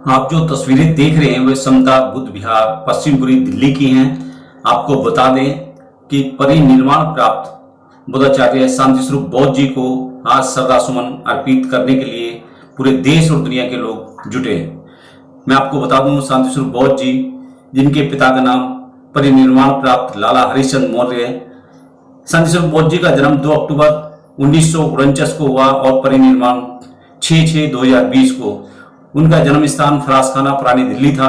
आप जो तस्वीरें देख रहे हैं वे समता बुद्ध विहार पश्चिमपुरी दिल्ली की हैं। आपको बता दें कि परिनिर्वाण प्राप्त बुद्धाचार्य शांति स्वरूप बौद्ध जी को आज श्रद्धासुमन अर्पित करने के लिए पूरे देश और दुनिया के लोग जुटे। मैं आपको बता दूं, शांति स्वरूप बौद्ध जी, जिनके पिता का नाम परिनिर्वाण प्राप्त लाला हरिश्चंद्र मौर्य है, शांति स्वरूप बौद्ध जी का जन्म 2 अक्टूबर 1949 को हुआ और परिनिर्वाण 6/6/2020 को। उनका जन्म स्थान फरासखाना पुरानी दिल्ली था।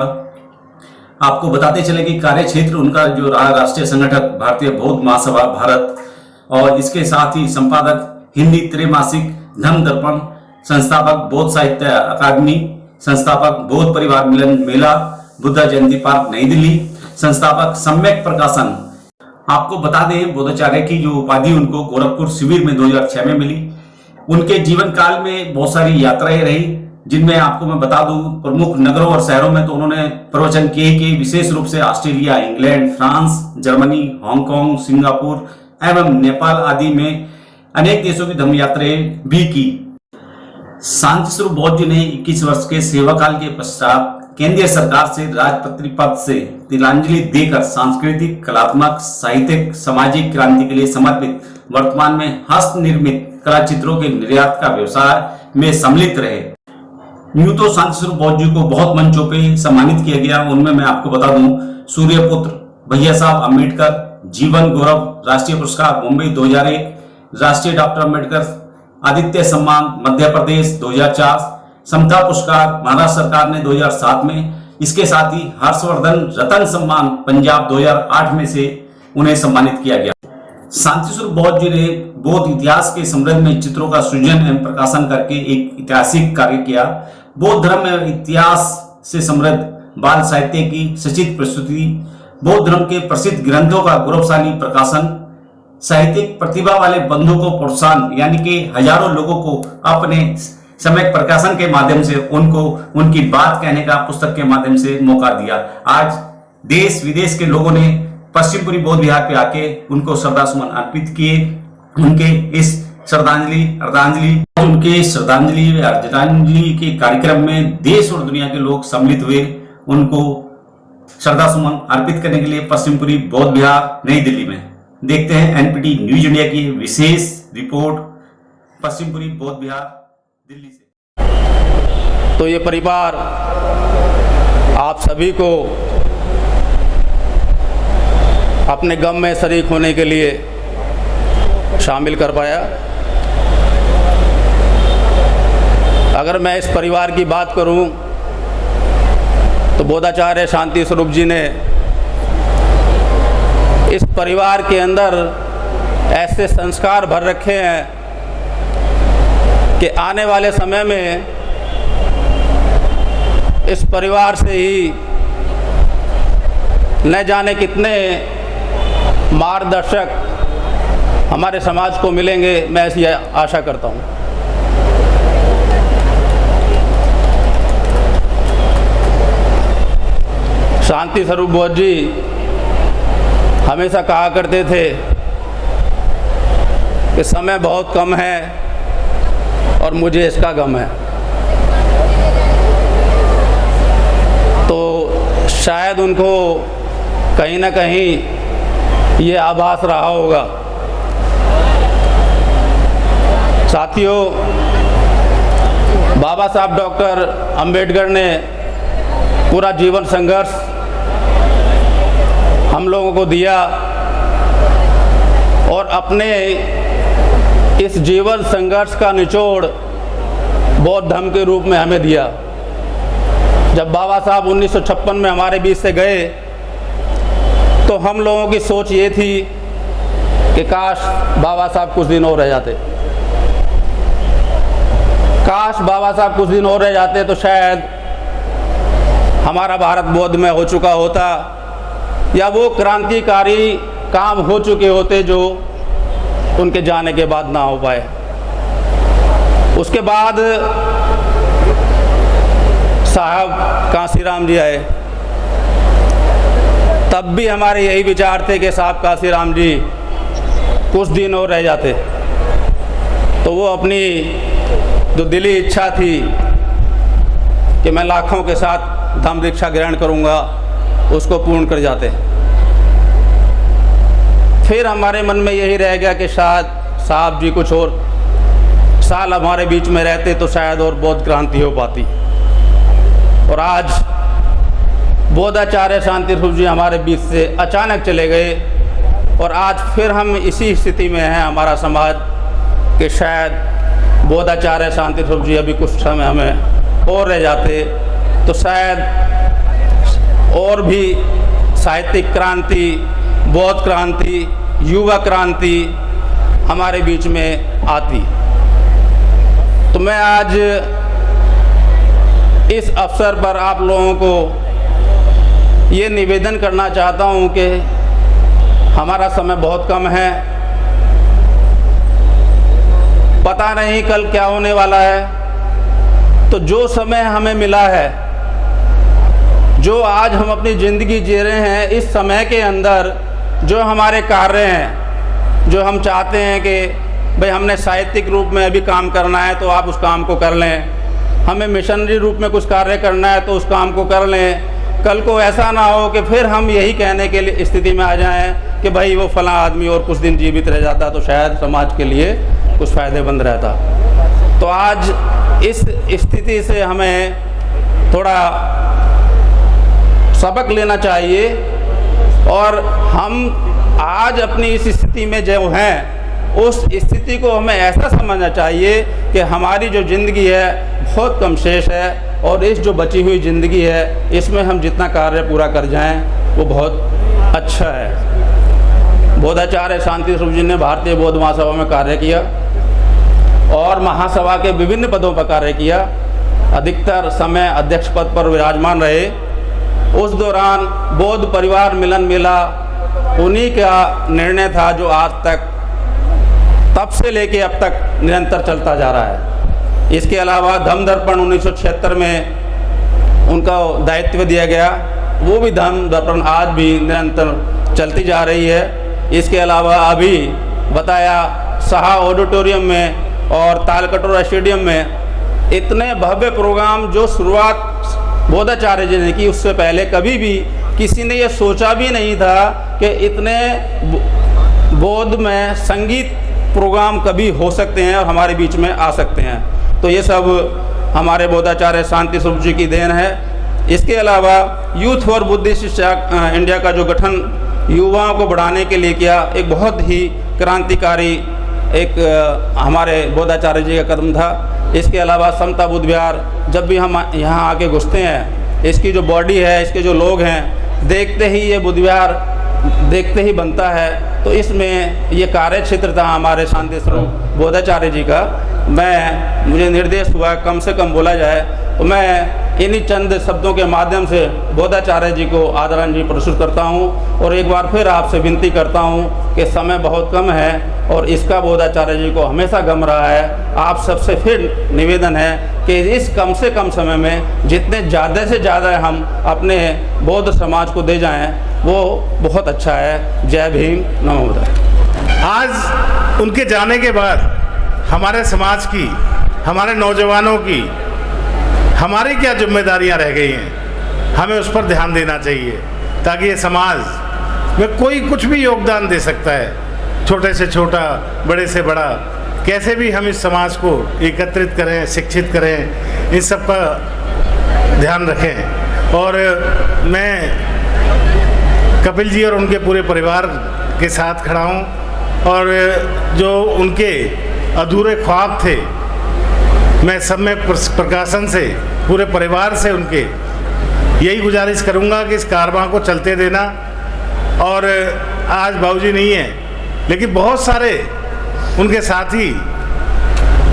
आपको बताते चले कि कार्य क्षेत्र उनका जो रहा, राष्ट्रीय संगठक भारतीय बौद्ध महासभा भारत, और इसके साथ ही संपादक हिंदी त्रैमासिक धम्म दर्पण, संस्थापक बौद्ध साहित्य अकादमी, संस्थापक बौद्ध परिवार मिलन मेला, बुद्धा जयंती पार्क नई दिल्ली, संस्थापक सम्यक प्रकाशन। आपको बता दें, बौद्धाचार्य की जो उपाधि उनको गोरखपुर शिविर में 2006 में मिली। उनके जीवन काल में बहुत सारी यात्राएं रही, जिनमें आपको मैं बता दूं, प्रमुख नगरों और शहरों में तो उन्होंने प्रवचन किए कि विशेष रूप से Australia, England, France, Germany, Hong Kong, Singapore एवं नेपाल आदि में अनेक देशों की धम्म यात्राएं भी की। शांति स्वरूप बौद्ध जी ने 21 वर्ष के सेवा काल के पश्चात केंद्रीय सरकार से राजपत्नी पद से तिलांजलि देकर सांस्कृतिक, कलात्मक, साहित्यिक, सामाजिक क्रांति के लिए समर्पित वर्तमान में हस्त निर्मित कला चित्रों के निर्यात का व्यवसाय में सम्मिलित रहे। यूं तो शांति स्वरूप बौद्ध जी को बहुत मंचों पे सम्मानित किया गया। उनमें मैं आपको बता दूं, सूर्यपुत्र भैया साहब अम्बेडकर जीवन गौरव राष्ट्रीय पुरस्कार मुंबई 2001, राष्ट्रीय डॉक्टर अम्बेडकर आदित्य सम्मान मध्य प्रदेश 2004, समता पुरस्कार महाराष्ट्र सरकार ने 2007 में, इसके साथ ही हर्षवर्धन रतन सम्मान पंजाब 2008 में से उन्हें सम्मानित किया गया। शांति स्वरूप बौद्ध जी ने बौद्ध इतिहास के समृद्ध में चित्रों का सृजन एवं प्रकाशन करके एक ऐतिहासिक कार्य किया। बौद्ध धर्म में इतिहास से समृद्ध बाल साहित्य की सचित्र प्रस्तुति, बौद्ध धर्म के प्रसिद्ध ग्रंथों का गौरवशाली प्रकाशन, साहित्यिक प्रतिभा वाले बंधुओं को प्रोत्साहन, यानी कि हजारों लोगों को अपने समय प्रकाशन के माध्यम से उनको उनकी बात कहने का पुस्तक के माध्यम से मौका दिया। आज देश विदेश के लोगों ने पश्चिमपुरी बौद्ध विहार पे आके उनको श्रद्धासुमन अर्पित किए। उनके इस श्रद्धांजलि के कार्यक्रम में देश और दुनिया के लोग सम्मिलित हुए। उनको श्रद्धासुमन अर्पित करने के लिए पश्चिमपुरी बौद्ध विहार नई दिल्ली में। देखते हैं एनपीटी न्यूज इंडिया की विशेष रिपोर्ट पश्चिमपुरी बौद्ध विहार दिल्ली से। तो ये परिवार आप सभी को अपने गम में शरीक होने के लिए शामिल कर पाया। अगर मैं इस परिवार की बात करूं तो बोधाचार्य शांति स्वरूप जी ने इस परिवार के अंदर ऐसे संस्कार भर रखे हैं कि आने वाले समय में इस परिवार से ही न जाने कितने मार्गदर्शक हमारे समाज को मिलेंगे, मैं ऐसी आशा करता हूँ। शांति स्वरूप बौद्ध जी हमेशा कहा करते थे कि समय बहुत कम है और मुझे इसका गम है। तो शायद उनको कहीं ना कहीं ये आभास रहा होगा। साथियों, बाबा साहब डॉक्टर अंबेडकर ने पूरा जीवन संघर्ष हम लोगों को दिया और अपने इस जीवन संघर्ष का निचोड़ बौद्ध धर्म के रूप में हमें दिया। जब बाबा साहब 1956 में हमारे बीच से गए तो हम लोगों की सोच ये थी कि काश बाबा साहब कुछ दिन और रह जाते, काश बाबा साहब कुछ दिन और रह जाते तो शायद हमारा भारत बौद्ध में हो चुका होता, या वो क्रांतिकारी काम हो चुके होते जो उनके जाने के बाद ना हो पाए। उसके बाद साहब कांसीराम जी आए, तब भी हमारे यही विचार थे कि साहब कांसीराम जी कुछ दिन और रह जाते तो वो अपनी जो दिली इच्छा थी कि मैं लाखों के साथ धम्म दीक्षा ग्रहण करूँगा, उसको पूर्ण कर जाते। फिर हमारे मन में यही रह गया कि शायद साहब जी कुछ और साल हमारे बीच में रहते तो शायद और बौद्ध क्रांति हो पाती। और आज बोधाचार्य शांति स्वरूप जी हमारे बीच से अचानक चले गए और आज फिर हम इसी स्थिति में हैं हमारा समाज कि शायद बोधाचार्य शांति स्वरूप जी अभी कुछ समय हमें और रह जाते तो शायद और भी साहित्यिक क्रांति, बौद्ध क्रांति, युवा क्रांति हमारे बीच में आती। तो मैं आज इस अवसर पर आप लोगों को ये निवेदन करना चाहता हूँ कि हमारा समय बहुत कम है, पता नहीं कल क्या होने वाला है। तो जो समय हमें मिला है, जो आज हम अपनी ज़िंदगी जी रहे हैं, इस समय के अंदर जो हमारे कार्य हैं, जो हम चाहते हैं कि भाई हमने साहित्यिक रूप में अभी काम करना है तो आप उस काम को कर लें, हमें मिशनरी रूप में कुछ कार्य करना है तो उस काम को कर लें। कल को ऐसा ना हो कि फिर हम यही कहने के लिए स्थिति में आ जाएं कि भाई वो फलां आदमी और कुछ दिन जीवित रह जाता तो शायद समाज के लिए कुछ फ़ायदेमंद रहता। तो आज इस स्थिति से हमें थोड़ा सबक लेना चाहिए और हम आज अपनी इस स्थिति में जो हैं उस स्थिति को हमें ऐसा समझना चाहिए कि हमारी जो ज़िंदगी है बहुत कम शेष है और इस जो बची हुई ज़िंदगी है इसमें हम जितना कार्य पूरा कर जाएं वो बहुत अच्छा है। बोधाचार्य शांति स्वरूप जी ने भारतीय बौद्ध महासभा में कार्य किया और महासभा के विभिन्न पदों पर कार्य किया, अधिकतर समय अध्यक्ष पद पर विराजमान रहे। उस दौरान बौद्ध परिवार मिलन मेला उन्हीं का निर्णय था जो आज तक तब से लेके अब तक निरंतर चलता जा रहा है। इसके अलावा धम्म दर्पण 1976 में उनका दायित्व दिया गया, वो भी धम्म दर्पण आज भी निरंतर चलती जा रही है। इसके अलावा अभी बताया शाह ऑडिटोरियम में और तालकटोरा स्टेडियम में इतने भव्य प्रोग्राम जो शुरुआत बोधाचार्य जी ने की, उससे पहले कभी भी किसी ने ये सोचा भी नहीं था कि इतने बौद्ध में संगीत प्रोग्राम कभी हो सकते हैं और हमारे बीच में आ सकते हैं। तो ये सब हमारे बोधाचार्य शांति स्वरूप जी की देन है। इसके अलावा यूथ फॉर बुद्धिस्ट इंडिया का जो गठन युवाओं को बढ़ाने के लिए किया, एक बहुत ही क्रांतिकारी एक हमारे बोधाचार्य जी का कदम था। इसके अलावा समता बुद्ध विहार जब भी हम यहाँ आके घुसते हैं, इसकी जो बॉडी है, इसके जो लोग हैं, देखते ही ये बुद्ध विहार देखते ही बनता है। तो इसमें ये कार्य क्षेत्र था हमारे शांति स्वरूप बोधाचार्य जी का। मुझे निर्देश हुआ कम से कम बोला जाए, तो मैं इन्हीं चंद शब्दों के माध्यम से बोधाचार्य जी को आदरांजलि प्रस्तुत करता हूँ और एक बार फिर आपसे विनती करता हूँ कि समय बहुत कम है और इसका बोधाचार्य जी को हमेशा गम रहा है। आप सबसे फिर निवेदन है कि इस कम से कम समय में जितने ज़्यादा से ज़्यादा हम अपने बौद्ध समाज को दे जाएं वो बहुत अच्छा है। जय भीम, नमो बुद्धाय। आज उनके जाने के बाद हमारे समाज की, हमारे नौजवानों की, हमारी क्या जिम्मेदारियां रह गई हैं, हमें उस पर ध्यान देना चाहिए ताकि ये समाज में कोई कुछ भी योगदान दे सकता है, छोटे से छोटा, बड़े से बड़ा, कैसे भी हम इस समाज को एकत्रित करें, शिक्षित करें, इन सब का ध्यान रखें। और मैं कपिल जी और उनके पूरे परिवार के साथ खड़ा हूँ और जो उनके अधूरे ख्वाब थे, मैं सब में प्रकाशन से, पूरे परिवार से उनके यही गुजारिश करूँगा कि इस कारवां को चलते देना। और आज बाबूजी नहीं हैं, लेकिन बहुत सारे उनके साथी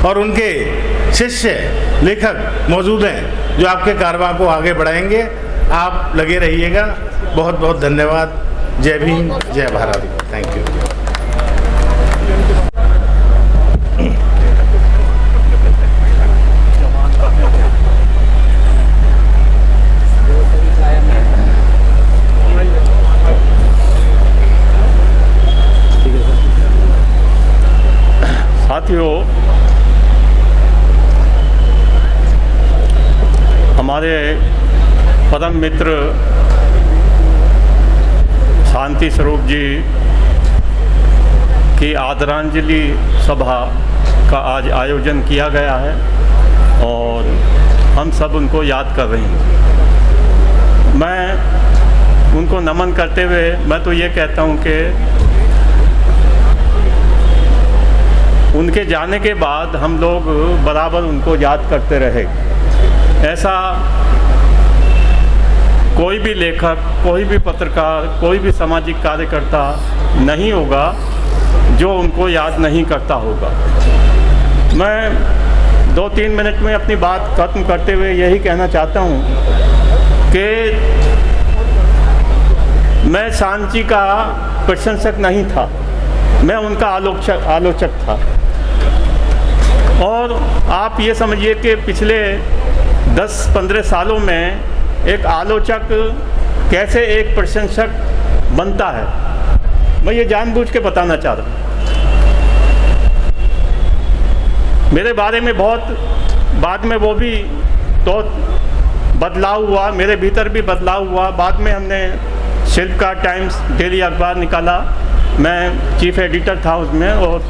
और उनके शिष्य लेखक मौजूद हैं जो आपके कारवां को आगे बढ़ाएंगे। आप लगे रहिएगा। बहुत बहुत धन्यवाद। जय भीम, जय भारत। Thank you. साथियों, हमारे परम मित्र शांति स्वरूप जी की आदरांजलि सभा का आज आयोजन किया गया है और हम सब उनको याद कर रहे हैं। मैं उनको नमन करते हुए मैं तो ये कहता हूँ कि उनके जाने के बाद हम लोग बराबर उनको याद करते रहे। ऐसा कोई भी लेखक, कोई भी पत्रकार, कोई भी सामाजिक कार्यकर्ता नहीं होगा जो उनको याद नहीं करता होगा। मैं 2-3 मिनट में अपनी बात खत्म करते हुए यही कहना चाहता हूँ कि मैं शांत जी का प्रशंसक नहीं था, मैं उनका आलोचक था। और आप ये समझिए कि पिछले 10-15 सालों में एक आलोचक कैसे एक प्रशंसक बनता है, मैं ये जानबूझ के बताना चाह रहा हूँ। मेरे बारे में बहुत बाद में वो भी तो बदलाव हुआ, मेरे भीतर भी बदलाव हुआ। बाद में हमने शिल्पकार टाइम्स डेली अखबार निकाला, मैं चीफ एडिटर था उसमें। और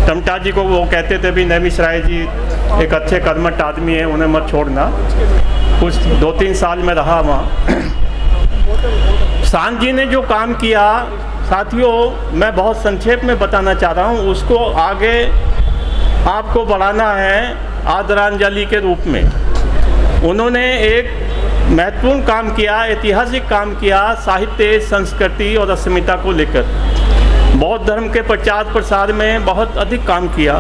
टमटा जी को वो कहते थे भी नैमिष राय जी एक अच्छे कर्मठ आदमी है, उन्हें मत छोड़ना। कुछ 2-3 साल में रहा वहाँ। शांत जी ने जो काम किया साथियों, मैं बहुत संक्षेप में बताना चाह रहा हूँ, उसको आगे आपको बढ़ाना है आदरांजलि के रूप में। उन्होंने एक महत्वपूर्ण काम किया, ऐतिहासिक काम किया साहित्य, संस्कृति और अस्मिता को लेकर। बौद्ध धर्म के प्रचार प्रसार में बहुत अधिक काम किया।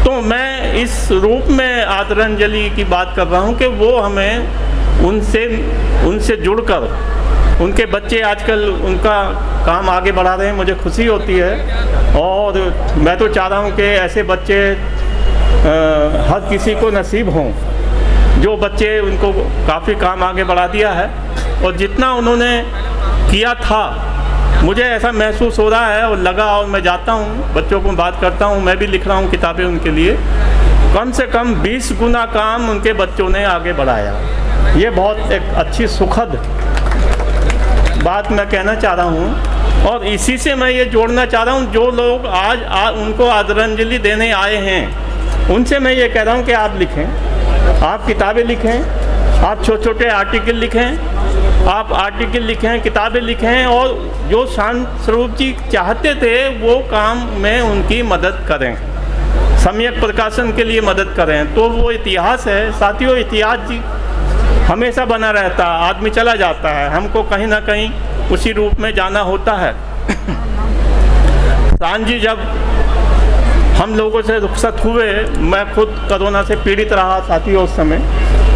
तो मैं इस रूप में आदरांजलि की बात कर रहा हूँ कि वो हमें उनसे जुड़कर, उनके बच्चे आजकल उनका काम आगे बढ़ा रहे हैं, मुझे खुशी होती है। और मैं तो चाह रहा हूँ कि ऐसे बच्चे हर किसी को नसीब हों, जो बच्चे उनको काफ़ी काम आगे बढ़ा दिया है। और जितना उन्होंने किया था, मुझे ऐसा महसूस हो रहा है और लगा, और मैं जाता हूँ बच्चों को बात करता हूँ, मैं भी लिख रहा हूँ किताबें उनके लिए, कम से कम 20 गुना काम उनके बच्चों ने आगे बढ़ाया। ये बहुत एक अच्छी सुखद बात मैं कहना चाह रहा हूँ। और इसी से मैं ये जोड़ना चाह रहा हूँ, जो लोग आज उनको आदरांजलि देने आए हैं, उनसे मैं ये कह रहा हूँ कि आप लिखें, आप किताबें लिखें, आप छोटे छोटे आर्टिकल लिखें, आप आर्टिकल लिखें, किताबें लिखें। और जो शांत स्वरूप जी चाहते थे वो काम में उनकी मदद करें, सम्यक प्रकाशन के लिए मदद करें। तो वो इतिहास है साथियों, इतिहास जी हमेशा बना रहता, आदमी चला जाता है, हमको कहीं ना कहीं उसी रूप में जाना होता है। शांत जी जब हम लोगों से रुखसत हुए, मैं खुद कोरोना से पीड़ित रहा साथियों उस समय,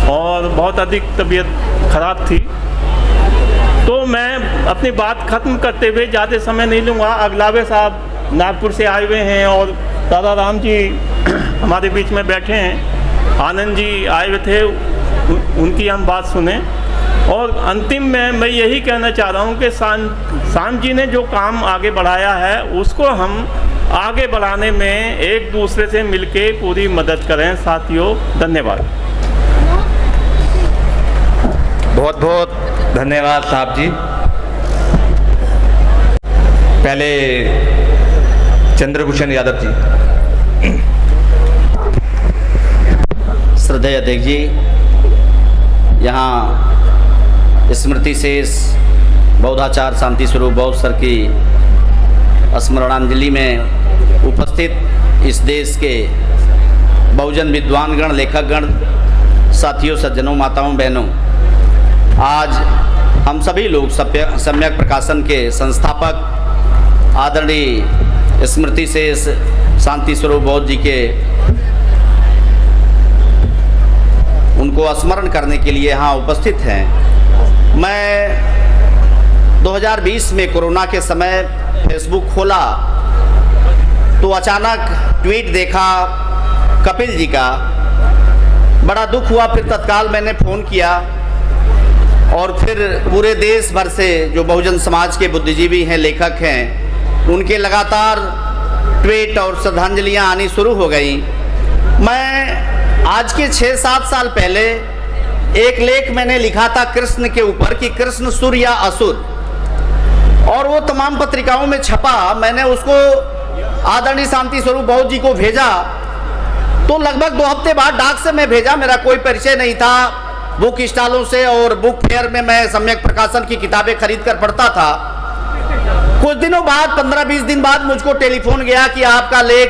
और बहुत अधिक तबीयत खराब थी। तो मैं अपनी बात ख़त्म करते हुए ज़्यादा समय नहीं लूँगा। अगलावे साहब नागपुर से आए हुए हैं और दादा राम जी हमारे बीच में बैठे हैं, आनंद जी आए हुए थे, उनकी हम बात सुने। और अंतिम में मैं यही कहना चाह रहा हूँ कि शांत जी ने जो काम आगे बढ़ाया है, उसको हम आगे बढ़ाने में एक दूसरे से मिलके पूरी मदद करें साथियों। धन्यवाद। बहुत बहुत धन्यवाद साहब जी। पहले चंद्रभूषण यादव जी। श्रद्धेय अध्यक्ष जी, यहाँ स्मृति शेष बौद्धाचार्य शांति स्वरूप बौद्ध सर की स्मरणांजलि में उपस्थित इस देश के बहुजन विद्वानगण, लेखकगण, साथियों, सज्जनों, माताओं, बहनों, आज हम सभी लोग सम्यक प्रकाशन के संस्थापक आदरणीय स्मृति शेष शांति स्वरूप बौद्ध जी के उनको स्मरण करने के लिए यहाँ उपस्थित हैं। मैं 2020 में कोरोना के समय फेसबुक खोला तो अचानक ट्वीट देखा कपिल जी का, बड़ा दुख हुआ। फिर तत्काल मैंने फ़ोन किया और फिर पूरे देश भर से जो बहुजन समाज के बुद्धिजीवी हैं, लेखक हैं, उनके लगातार ट्वीट और श्रद्धांजलियाँ आनी शुरू हो गई। मैं आज के 6-7 साल पहले एक लेख मैंने लिखा था कृष्ण के ऊपर कि कृष्ण सुर या असुर, और वो तमाम पत्रिकाओं में छपा। मैंने उसको आदरणीय शांति स्वरूप बौद्ध जी को भेजा, तो लगभग 2 हफ्ते बाद डाक से मैं भेजा। मेरा कोई परिचय नहीं था बुक स्टॉलों से, और बुक फेयर में मैं सम्यक प्रकाशन की किताबें खरीद कर पढ़ता था। कुछ दिनों बाद 15-20 दिन बाद मुझको टेलीफोन गया कि आपका लेख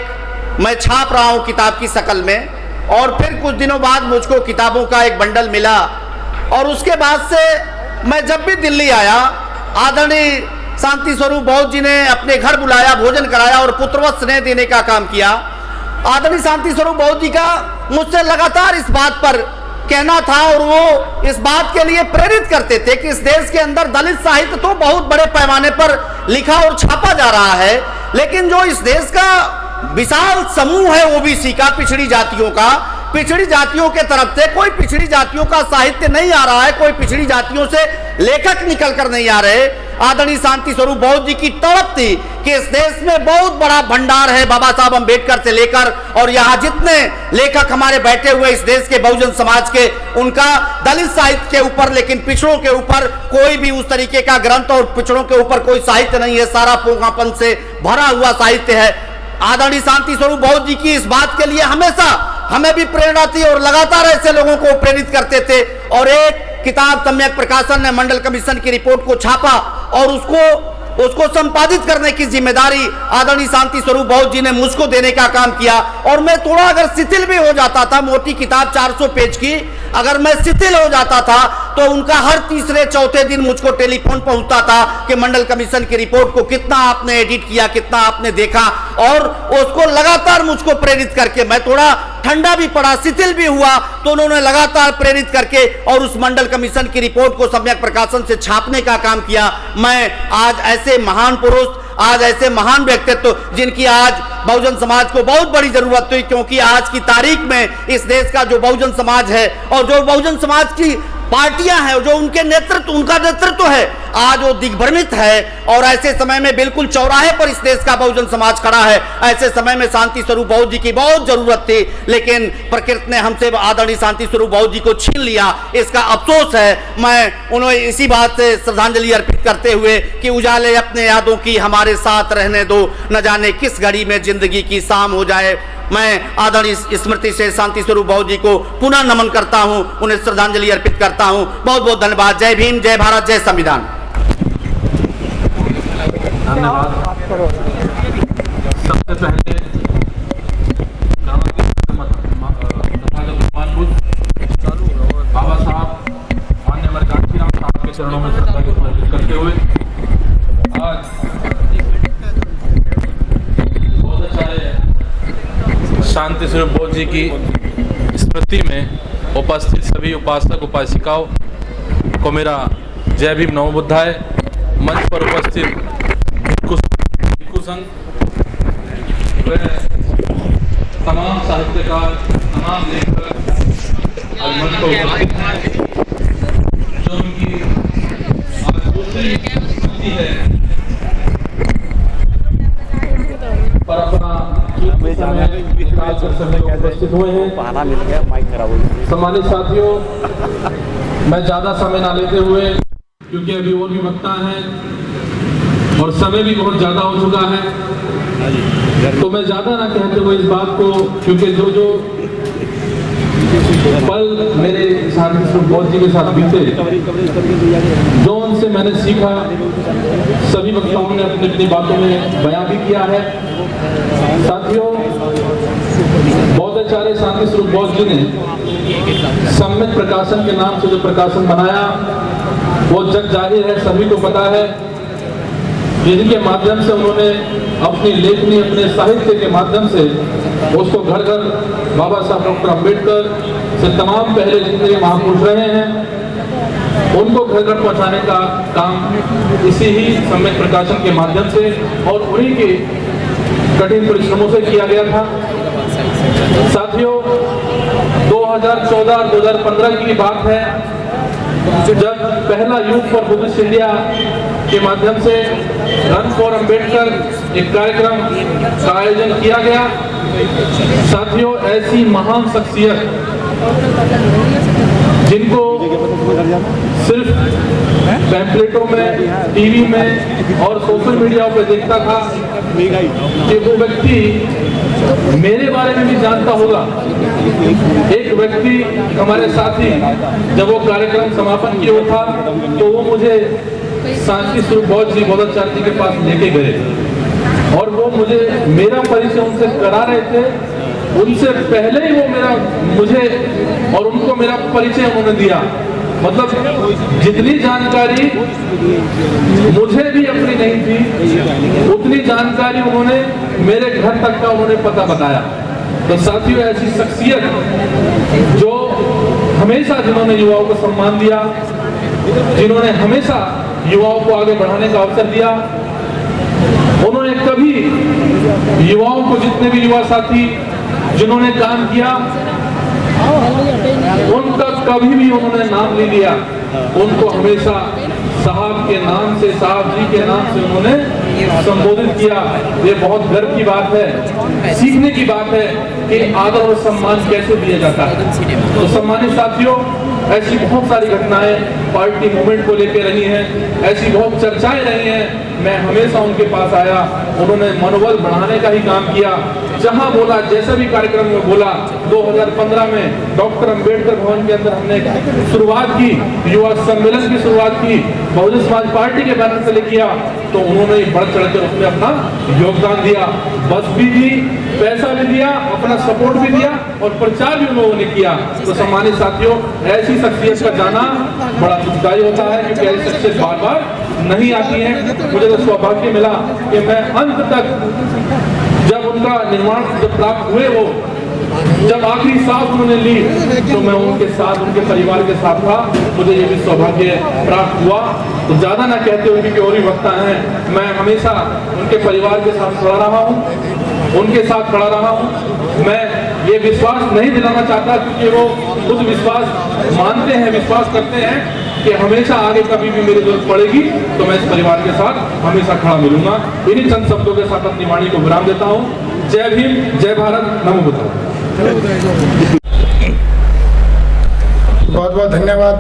मैं छाप रहा हूँ किताब की शक्ल में, और फिर कुछ दिनों बाद मुझको किताबों का एक बंडल मिला। और उसके बाद से मैं जब भी दिल्ली आया, आदरणीय शांति स्वरूप बौद्ध जी ने अपने घर बुलाया, भोजन कराया और पुत्रवत स्नेह देने का काम किया। आदरणीय शांति स्वरूप बौद्ध जी का मुझसे लगातार इस बात पर कहना था, और वो इस बात के लिए प्रेरित करते थे कि इस देश के अंदर दलित साहित्य तो बहुत बड़े पैमाने पर लिखा और छापा जा रहा है, लेकिन जो इस देश का विशाल समूह है ओबीसी का, पिछड़ी जातियों का, पिछड़ी जातियों के तरफ से कोई पिछड़ी जातियों का साहित्य नहीं आ रहा है, कोई पिछड़ी जातियों से लेखक निकल कर नहीं आ रहे। आदरणीय शांति स्वरूप बौद्ध जी की तड़प थी कि इस देश में बहुत बड़ा भंडार है, बाबा साहब अम्बेडकर से लेकर, और यहाँ जितने लेखक हमारे बैठे हुए इस देश के बहुजन समाज के, उनका दलित साहित्य के ऊपर, लेकिन पिछड़ों के ऊपर कोई भी उस तरीके का ग्रंथ और पिछड़ों के ऊपर कोई साहित्य नहीं है, सारा पोंगापन से भरा हुआ साहित्य है। आदरणीय शांति स्वरूप बौद्ध जी की इस बात के लिए हमेशा हमें भी प्रेरणा थी, और लगातार ऐसे लोगों को प्रेरित करते थे। और एक किताब सम्यक प्रकाशन ने मंडल कमीशन की रिपोर्ट को छापा, और उसको संपादित करने की जिम्मेदारी आदरणीय शांति स्वरूप बौद्ध जी ने मुझको देने का काम किया। और मैं थोड़ा अगर शिथिल भी हो जाता था, मोटी किताब 400 पेज की, अगर मैं शिथिल हो जाता था तो उनका हर तीसरे चौथे दिन मुझको टेलीफोन पहुंचता था कि मंडल कमीशन की रिपोर्ट को कितना आपने एडिट किया, कितना आपने देखा, और उसको लगातार मुझको प्रेरित करके, मैं थोड़ा ठंडा भी पड़ा, शिथिल भी हुआ, तो उन्होंने लगातार प्रेरित करके और उस मंडल कमीशन की रिपोर्ट को सम्यक प्रकाशन से छापने का काम किया। मैं आज ऐसे महान पुरुष, आज ऐसे महान व्यक्तित्व जिनकी आज बहुजन समाज को बहुत बड़ी जरूरत हुई, क्योंकि आज की तारीख में इस देश का जो बहुजन समाज है और जो बहुजन समाज की पार्टियां हैं, जो उनका नेतृत्व है, आज वो दिग्भ्रमित है। और ऐसे समय में बिल्कुल चौराहे पर इस देश का बहुजन समाज खड़ा है। ऐसे समय में शांति स्वरूप बौद्ध जी की बहुत जरूरत थी, लेकिन प्रकृति ने हमसे आदरणीय शांति स्वरूप बौद्ध जी को छीन लिया। इसका अफसोस है। मैं उन्हें इसी बात से श्रद्धांजलि अर्पित करते हुए कि उजाले अपने यादों की हमारे साथ रहने दो, न जाने किस घड़ी में जिंदगी की शाम हो जाए। मैं आदरणीय स्मृति से शांति स्वरूप बौद्ध जी को पुनः नमन करता हूं, उन्हें श्रद्धांजलि अर्पित करता हूं। बहुत बहुत धन्यवाद। जय भीम, जय भारत, जय संविधान। धन्यवाद। सबसे पहले बाबा साहब माननीय कांचीराम साहब के चरणों में श्रद्धांजलि अर्पित करते हुए आज बहुत अच्छा शांति स्वरूप बौद्ध जी की स्मृति में उपस्थित सभी उपासक उपासिकाओं को मेरा जय भीम नमो बुद्धाय। मंच पर उपस्थित भिक्षु संघ, तमाम साहित्यकार, तमाम लेखक मंच पर उपस्थित हैं, जो उनकी आज दूसरी स्मृति है, पर अपना उपस्थित हुए हैं। सम्मानित साथियों, मैं ज़्यादा समय ना लेते हुए, क्योंकि अभी और भी वक्ता हैं और समय भी बहुत ज़्यादा हो चुका है, तो मैं ज़्यादा ना कहते हुए इस बात को, क्योंकि जो पल मेरे शांति स्वरूप बौद्ध जी के साथ बीते, जो उनसे मैंने सीखा, सभी वक्ताओं ने अपनी अपनी बातों में बयां भी किया है। साथियों, बौद्धाचार्य शांति स्वरूप बौद्ध जी ने सम्यक प्रकाशन के नाम से जो प्रकाशन बनाया, वो जग जाहिर है, सभी को पता है। जिनके माध्यम से उन्होंने अपनी लेखनी, अपने साहित्य के माध्यम से उसको घर घर बाबा साहब डॉक्टर अम्बेडकर से तमाम पहले जितने महापुरुष रहे हैं, उनको घर घर पहुंचाने का काम इसी ही सम्यक प्रकाशन के माध्यम से और उन्हीं के कठिन परिश्रमों से किया गया था। साथियों, 2014 और 2015 की बात है, जब पहला यूथ फॉर बुद्धिस्ट इंडिया के माध्यम से रन फॉर अम्बेडकर एक कार्यक्रम का आयोजन किया गया। साथियों, ऐसी महान शख्सियत जिनको सिर्फ पैम्पलेटों में, टीवी में और सोशल मीडिया पे देखता था कि वो व्यक्ति मेरे बारे में भी जानता होगा। एक व्यक्ति हमारे साथी जब वो कार्यक्रम समापन किया हुआ था तो वो मुझे शांति स्वरूप बौद्ध जी बोधाचार्य जी के पास लेके गए और वो मुझे मेरा परिचय उनसे करा रहे थे। उनसे पहले ही वो मुझे और उनको मेरा परिचय उन्होंने दिया। मतलब जितनी जानकारी मुझे भी अपनी नहीं थी उतनी जानकारी उन्होंने मेरे घर तक का उन्होंने पता बताया। तो साथियों, ऐसी शख्सियत जो हमेशा जिन्होंने युवाओं को सम्मान दिया, जिन्होंने हमेशा युवाओं को आगे बढ़ाने का अवसर दिया, उन्होंने कभी युवाओं को, जितने भी युवा साथी जिन्होंने काम किया, उनका कभी भी उन्होंने नाम नहीं लिया। उनको हमेशा साहब के नाम से, साहब जी के नाम से उन्होंने संबोधित किया। ये बहुत गर्व की बात है, सीखने की बात है कि आदर और सम्मान कैसे दिया जाता है। तो सम्मानित साथियों, ऐसी बहुत सारी घटनाएं पार्टी मूवमेंट को लेकर रही हैं, ऐसी बहुत चर्चाएं रही हैं। मैं हमेशा उनके पास आया, उन्होंने मनोबल बढ़ाने का ही काम किया। जहां बोला, जैसा भी कार्यक्रम में बोला, 2015 में डॉक्टर अंबेडकर भवन के अंदर हमने शुरुआत की, युवा सम्मेलन की शुरुआत की, बहुजन समाज पार्टी के बैनर से किया, तो उन्होंने बढ़ चढ़कर उसमें अपना योगदान दिया। बस भी दी, पैसा भी दिया, अपना सपोर्ट भी दिया और प्रचार भी उन लोगों ने किया। तो सम्मानित साथियों, ऐसी शख्सियत का जाना बड़ा दुखदायी होता है क्योंकि ऐसी शख्सियत बार बार नहीं आती है। मुझे तो सौभाग्य मिला कि मैं अंत तक, जब उनका निर्माण जब प्राप्त हुए, वो जब आखिरी सांस उन्होंने ली तो मैं उनके साथ, उनके परिवार के साथ था। मुझे ये भी सौभाग्य प्राप्त हुआ। तो ज्यादा ना कहते हुए क्योंकि और भी वक्ता हैं, मैं हमेशा उनके परिवार के साथ खड़ा रहा हूँ, उनके साथ खड़ा रहा हूँ। मैं ये विश्वास नहीं दिलाना चाहता क्योंकि वो खुद विश्वास मानते हैं, विश्वास करते हैं कि हमेशा आगे कभी भी मेरी जरूरत पड़ेगी तो मैं इस परिवार के साथ हमेशा खड़ा मिलूंगा। इन्हीं चंद शब्दों के साथ अपनी वाणी को विराम देता हूँ। जय भीम, जय भारत, नमो बुद्धाय। बहुत बहुत धन्यवाद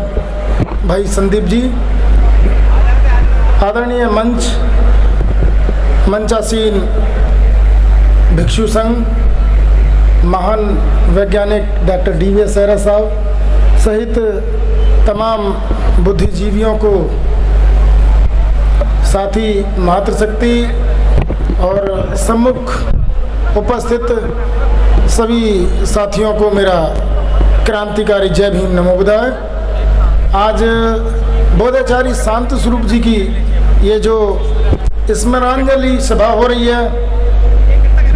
भाई संदीप जी। आदरणीय मंचासीन भिक्षु संघ, महान वैज्ञानिक डॉक्टर DVS सहरा साहब सहित तमाम बुद्धिजीवियों को, साथी मातृशक्ति और सम्मुख उपस्थित सभी साथियों को मेरा क्रांतिकारी जय भीम, नमो बुद्धाय। आज बोधाचार्य शांति स्वरूप जी की ये जो स्मरणांजलि सभा हो रही है,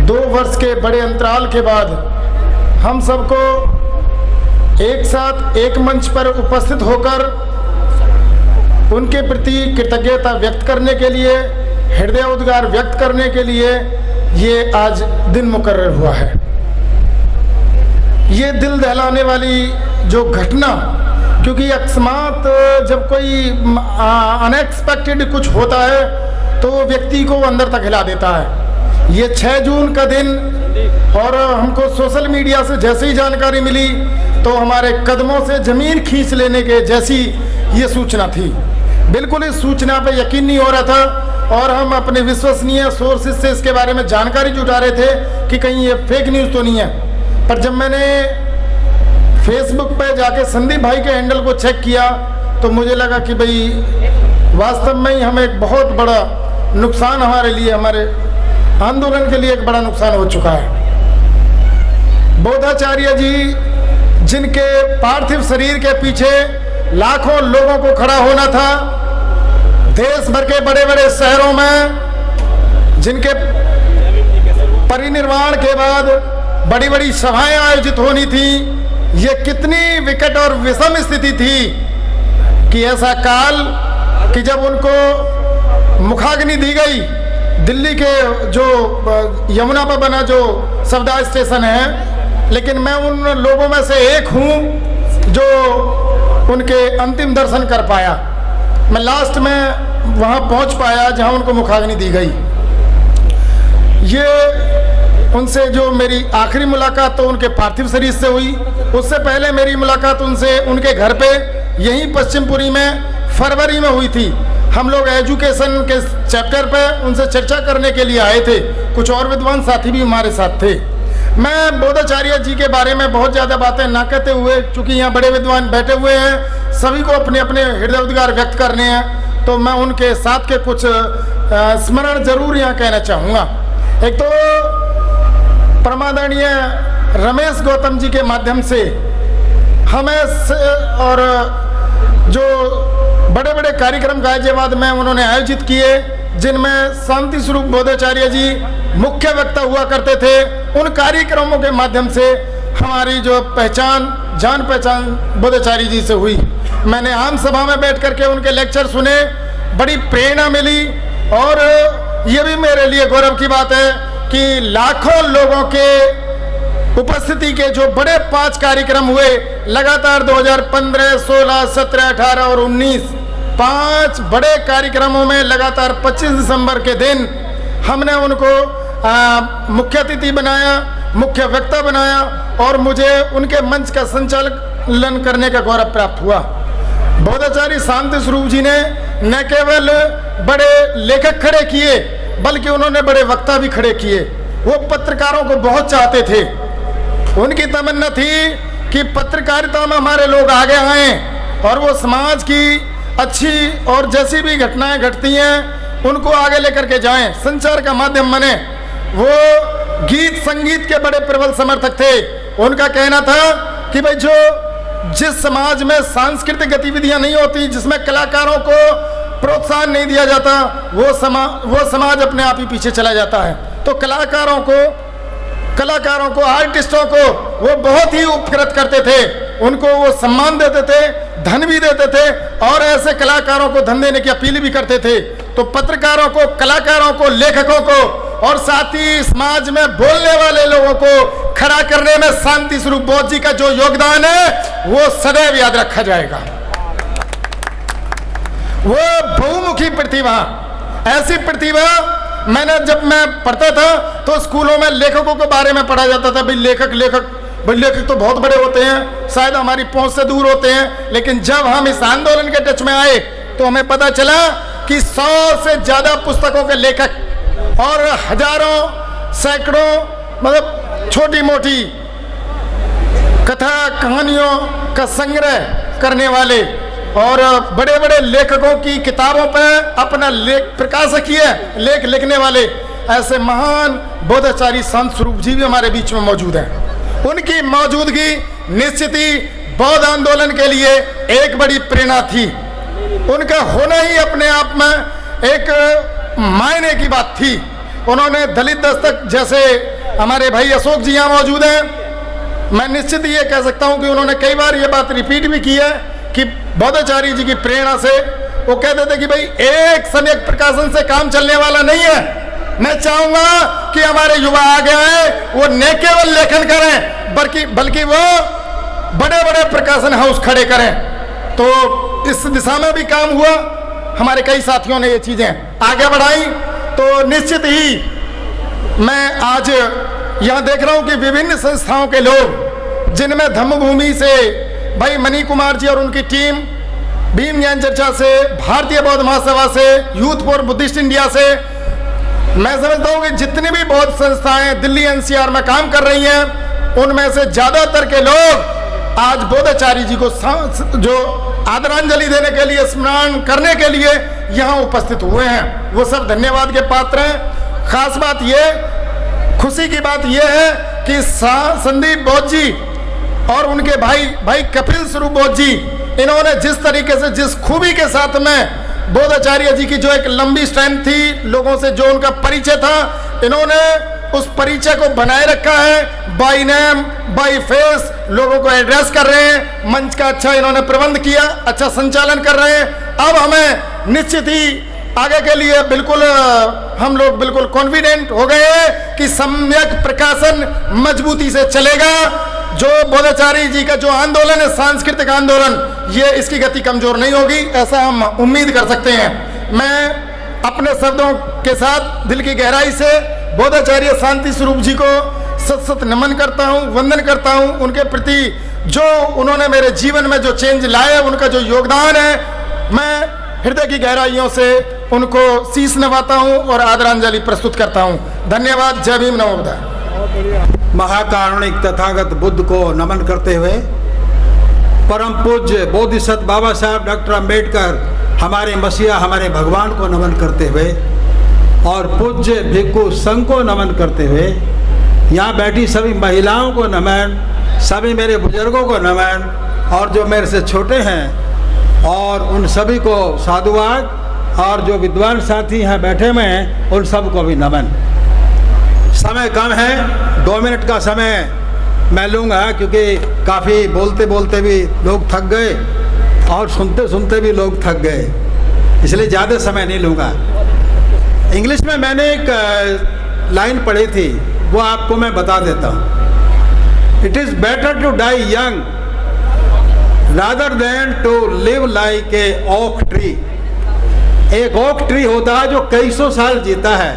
2 वर्ष के बड़े अंतराल के बाद हम सबको एक साथ एक मंच पर उपस्थित होकर उनके प्रति कृतज्ञता व्यक्त करने के लिए, हृदय उद्गार व्यक्त करने के लिए ये आज दिन मुकर्रर हुआ है। ये दिल दहलाने वाली जो घटना, क्योंकि अकस्मात जब कोई अनएक्सपेक्टेड कुछ होता है तो वो व्यक्ति को अंदर तक हिला देता है। ये 6 जून का दिन, और हमको सोशल मीडिया से जैसे ही जानकारी मिली तो हमारे कदमों से ज़मीन खींच लेने के जैसी ये सूचना थी। बिल्कुल इस सूचना पे यकीन नहीं हो रहा था और हम अपने विश्वसनीय सोर्सेज से इसके बारे में जानकारी जुटा रहे थे कि कहीं ये फेक न्यूज़ तो नहीं है। पर जब मैंने फेसबुक पे जाके संदीप भाई के हैंडल को चेक किया तो मुझे लगा कि भाई वास्तव में ही हमें एक बहुत बड़ा नुकसान, हमारे लिए, हमारे आंदोलन के लिए एक बड़ा नुकसान हो चुका है। बोधाचार्य जी, जिनके पार्थिव शरीर के पीछे लाखों लोगों को खड़ा होना था, देश भर के बड़े बड़े शहरों में जिनके परिनिर्वाण के बाद बड़ी बड़ी सभाएं आयोजित होनी थी, ये कितनी विकट और विषम स्थिति थी कि ऐसा काल कि जब उनको मुखाग्नि दी गई, दिल्ली के जो यमुना पर बना जो सफदर स्टेशन है, लेकिन मैं उन लोगों में से एक हूँ जो उनके अंतिम दर्शन कर पाया। मैं लास्ट में वहाँ पहुँच पाया जहाँ उनको मुखाग्नि दी गई। ये उनसे जो मेरी आखिरी मुलाकात तो उनके पार्थिव शरीर से हुई। उससे पहले मेरी मुलाकात उनसे उनके घर पे यहीं पश्चिमपुरी में फरवरी में हुई थी। हम लोग एजुकेशन के चैप्टर पे उनसे चर्चा करने के लिए आए थे। कुछ और विद्वान साथी भी हमारे साथ थे। मैं बोधाचार्य जी के बारे में बहुत ज़्यादा बातें ना कहते हुए, चूँकि यहाँ बड़े विद्वान बैठे हुए हैं, सभी को अपने अपने हृदय उद्गार व्यक्त करने हैं, तो मैं उनके साथ के कुछ स्मरण जरूर यहाँ कहना चाहूँगा। एक तो परमादरणीय रमेश गौतम जी के माध्यम से हमें और जो बड़े बड़े कार्यक्रम गाजियाबाद में उन्होंने आयोजित किए, जिनमें शांति स्वरूप बोधाचार्य जी मुख्य वक्ता हुआ करते थे, उन कार्यक्रमों के माध्यम से हमारी जो पहचान, जान पहचान बोधाचार्य जी से हुई। मैंने आम सभा में बैठ करके उनके लेक्चर सुने, बड़ी प्रेरणा मिली। और ये भी मेरे लिए गौरव की बात है कि लाखों लोगों के उपस्थिति के जो बड़े 5 कार्यक्रम हुए लगातार 2015, 16, 17, 18 और 19, 5 बड़े कार्यक्रमों में लगातार 25 दिसंबर के दिन हमने उनको मुख्य अतिथि बनाया, मुख्य वक्ता बनाया और मुझे उनके मंच का संचालन करने का गौरव प्राप्त हुआ। बोधाचार्य शांति स्वरूप जी ने न केवल बड़े लेखक खड़े किए, बल्कि उन्होंने बड़े वक्ता भी खड़े किए। वो पत्रकारों को बहुत चाहते थे। उनकी तमन्ना थी कि पत्रकारिता में हमारे लोग आगे आएं और वो समाज की अच्छी और जैसी भी घटनाएं घटती हैं उनको आगे लेकर के जाएं, संचार का माध्यम बने। वो गीत संगीत के बड़े प्रबल समर्थक थे। उनका कहना था कि भाई जो जिस समाज में सांस्कृतिक गतिविधियां नहीं होती, जिसमें कलाकारों को प्रोत्साहन नहीं दिया जाता, वो समाज अपने आप ही पीछे चला जाता है। तो कलाकारों को, आर्टिस्टों को वो बहुत ही उपकृत करते थे। उनको वो सम्मान देते थे, धन भी देते थे और ऐसे कलाकारों को धन देने की अपील भी करते थे। तो पत्रकारों को, कलाकारों को, लेखकों को और साथ ही समाज में बोलने वाले लोगों को खड़ा करने में शांति स्वरूप बौद्ध जी का जो योगदान है वो सदैव याद रखा जाएगा। वो बहुमुखी प्रतिभा, ऐसी प्रतिभा, जब मैं पढ़ता था तो स्कूलों में लेखकों के बारे में पढ़ा जाता था। भाई लेखक तो बहुत बड़े होते हैं, शायद हमारी पहुंच से दूर होते हैं। लेकिन जब हम इस आंदोलन के टच में आए तो हमें पता चला कि 100 से ज्यादा पुस्तकों के लेखक और हजारों, सैकड़ों, मतलब छोटी मोटी कथा कहानियों का संग्रह करने वाले और बड़े बड़े लेखकों की किताबों पर अपना लेख प्रकाशकीय लेख लिखने वाले ऐसे महान बोधाचार्य संत स्वरूप जी भी हमारे बीच में मौजूद हैं। उनकी मौजूदगी निश्चित ही बौद्ध आंदोलन के लिए एक बड़ी प्रेरणा थी। उनका होना ही अपने आप में एक मायने की बात थी। उन्होंने दलित दस्तक जैसे हमारे भाई अशोक जी यहाँ मौजूद हैं, मैं निश्चित ये कह सकता हूँ कि उन्होंने कई बार ये बात रिपीट भी की है कि बोधाचार्य जी की प्रेरणा से वो कहते थे कि भाई एक सम्यक प्रकाशन से काम चलने वाला नहीं है। मैं चाहूंगा कि हमारे युवा आगे आए, वो न केवल लेखन करें बल्कि वो बड़े बड़े प्रकाशन हाउस खड़े करें। तो इस दिशा में भी काम हुआ। हमारे कई साथियों ने ये चीजें आगे बढ़ाई। तो निश्चित ही मैं आज यहाँ देख रहा हूँ कि विभिन्न संस्थाओं के लोग, जिनमें धम्मभूमि से भाई मणि कुमार जी और उनकी टीम, भीम ज्ञान चर्चा से, भारतीय बौद्ध महासभा से, यूथ फॉर बुद्धिस्ट इंडिया से, मैं समझता हूँ कि जितनी भी बौद्ध संस्थाएं दिल्ली एनसीआर में काम कर रही हैं, उनमें से ज्यादातर के लोग आज बोधाचार्य जी को जो आदरांजलि देने के लिए, स्मरण करने के लिए यहाँ उपस्थित हुए हैं, वो सब धन्यवाद के पात्र हैं। खास बात ये, खुशी की बात यह है कि संदीप बौद्ध जी और उनके भाई कपिल स्वरूप बौद्ध जी, इन्होंने जिस तरीके से, जिस खूबी के साथ में बोधाचार्य जी की जो एक लंबी स्ट्रेंथ थी, लोगों से जो उनका परिचय था, इन्होंने उस परिचय को बनाए रखा है। बाय नेम, बाय फेस लोगों को एड्रेस कर रहे हैं। मंच का अच्छा इन्होंने प्रबंध किया, अच्छा संचालन कर रहे हैं। अब हमें निश्चित ही आगे के लिए बिल्कुल हम लोग बिल्कुल कॉन्फिडेंट हो गए हैं कि सम्यक प्रकाशन मजबूती से चलेगा। जो बोधाचार्य जी का जो आंदोलन है, सांस्कृतिक आंदोलन, ये इसकी गति कमजोर नहीं होगी, ऐसा हम उम्मीद कर सकते हैं। मैं अपने शब्दों के साथ दिल की गहराई से बोधाचार्य शांति स्वरूप जी को सत सत नमन करता हूँ, वंदन करता हूँ। उनके प्रति जो उन्होंने मेरे जीवन में जो चेंज लाए, उनका जो योगदान है, मैं हृदय की गहराइयों से उनको शीश नवाता हूँ और आदरांजलि प्रस्तुत करता हूँ। धन्यवाद। जय भीम, नमो बुद्धाय। महाकारुणिक तथागत बुद्ध को नमन करते हुए परम पूज्य बोधिसत्व बाबा साहब डॉक्टर अम्बेडकर, हमारे मसीहा, हमारे भगवान को नमन करते हुए और पूज्य भिक्षु संघ को नमन करते हुए, यहाँ बैठी सभी महिलाओं को नमन, सभी मेरे बुजुर्गों को नमन और जो मेरे से छोटे हैं और उन सभी को साधुवाद, और जो विद्वान साथी यहाँ बैठे हुए हैं उन सबको भी नमन। समय कम है, 2 मिनट का समय मैं लूँगा क्योंकि काफ़ी बोलते बोलते भी लोग थक गए और सुनते सुनते भी लोग थक गए, इसलिए ज़्यादा समय नहीं लूँगा। इंग्लिश में मैंने एक लाइन पढ़ी थी, वो आपको मैं बता देता हूँ। It is better to die young rather than to live like a oak tree. एक ओक ट्री होता है जो कई सौ साल जीता है,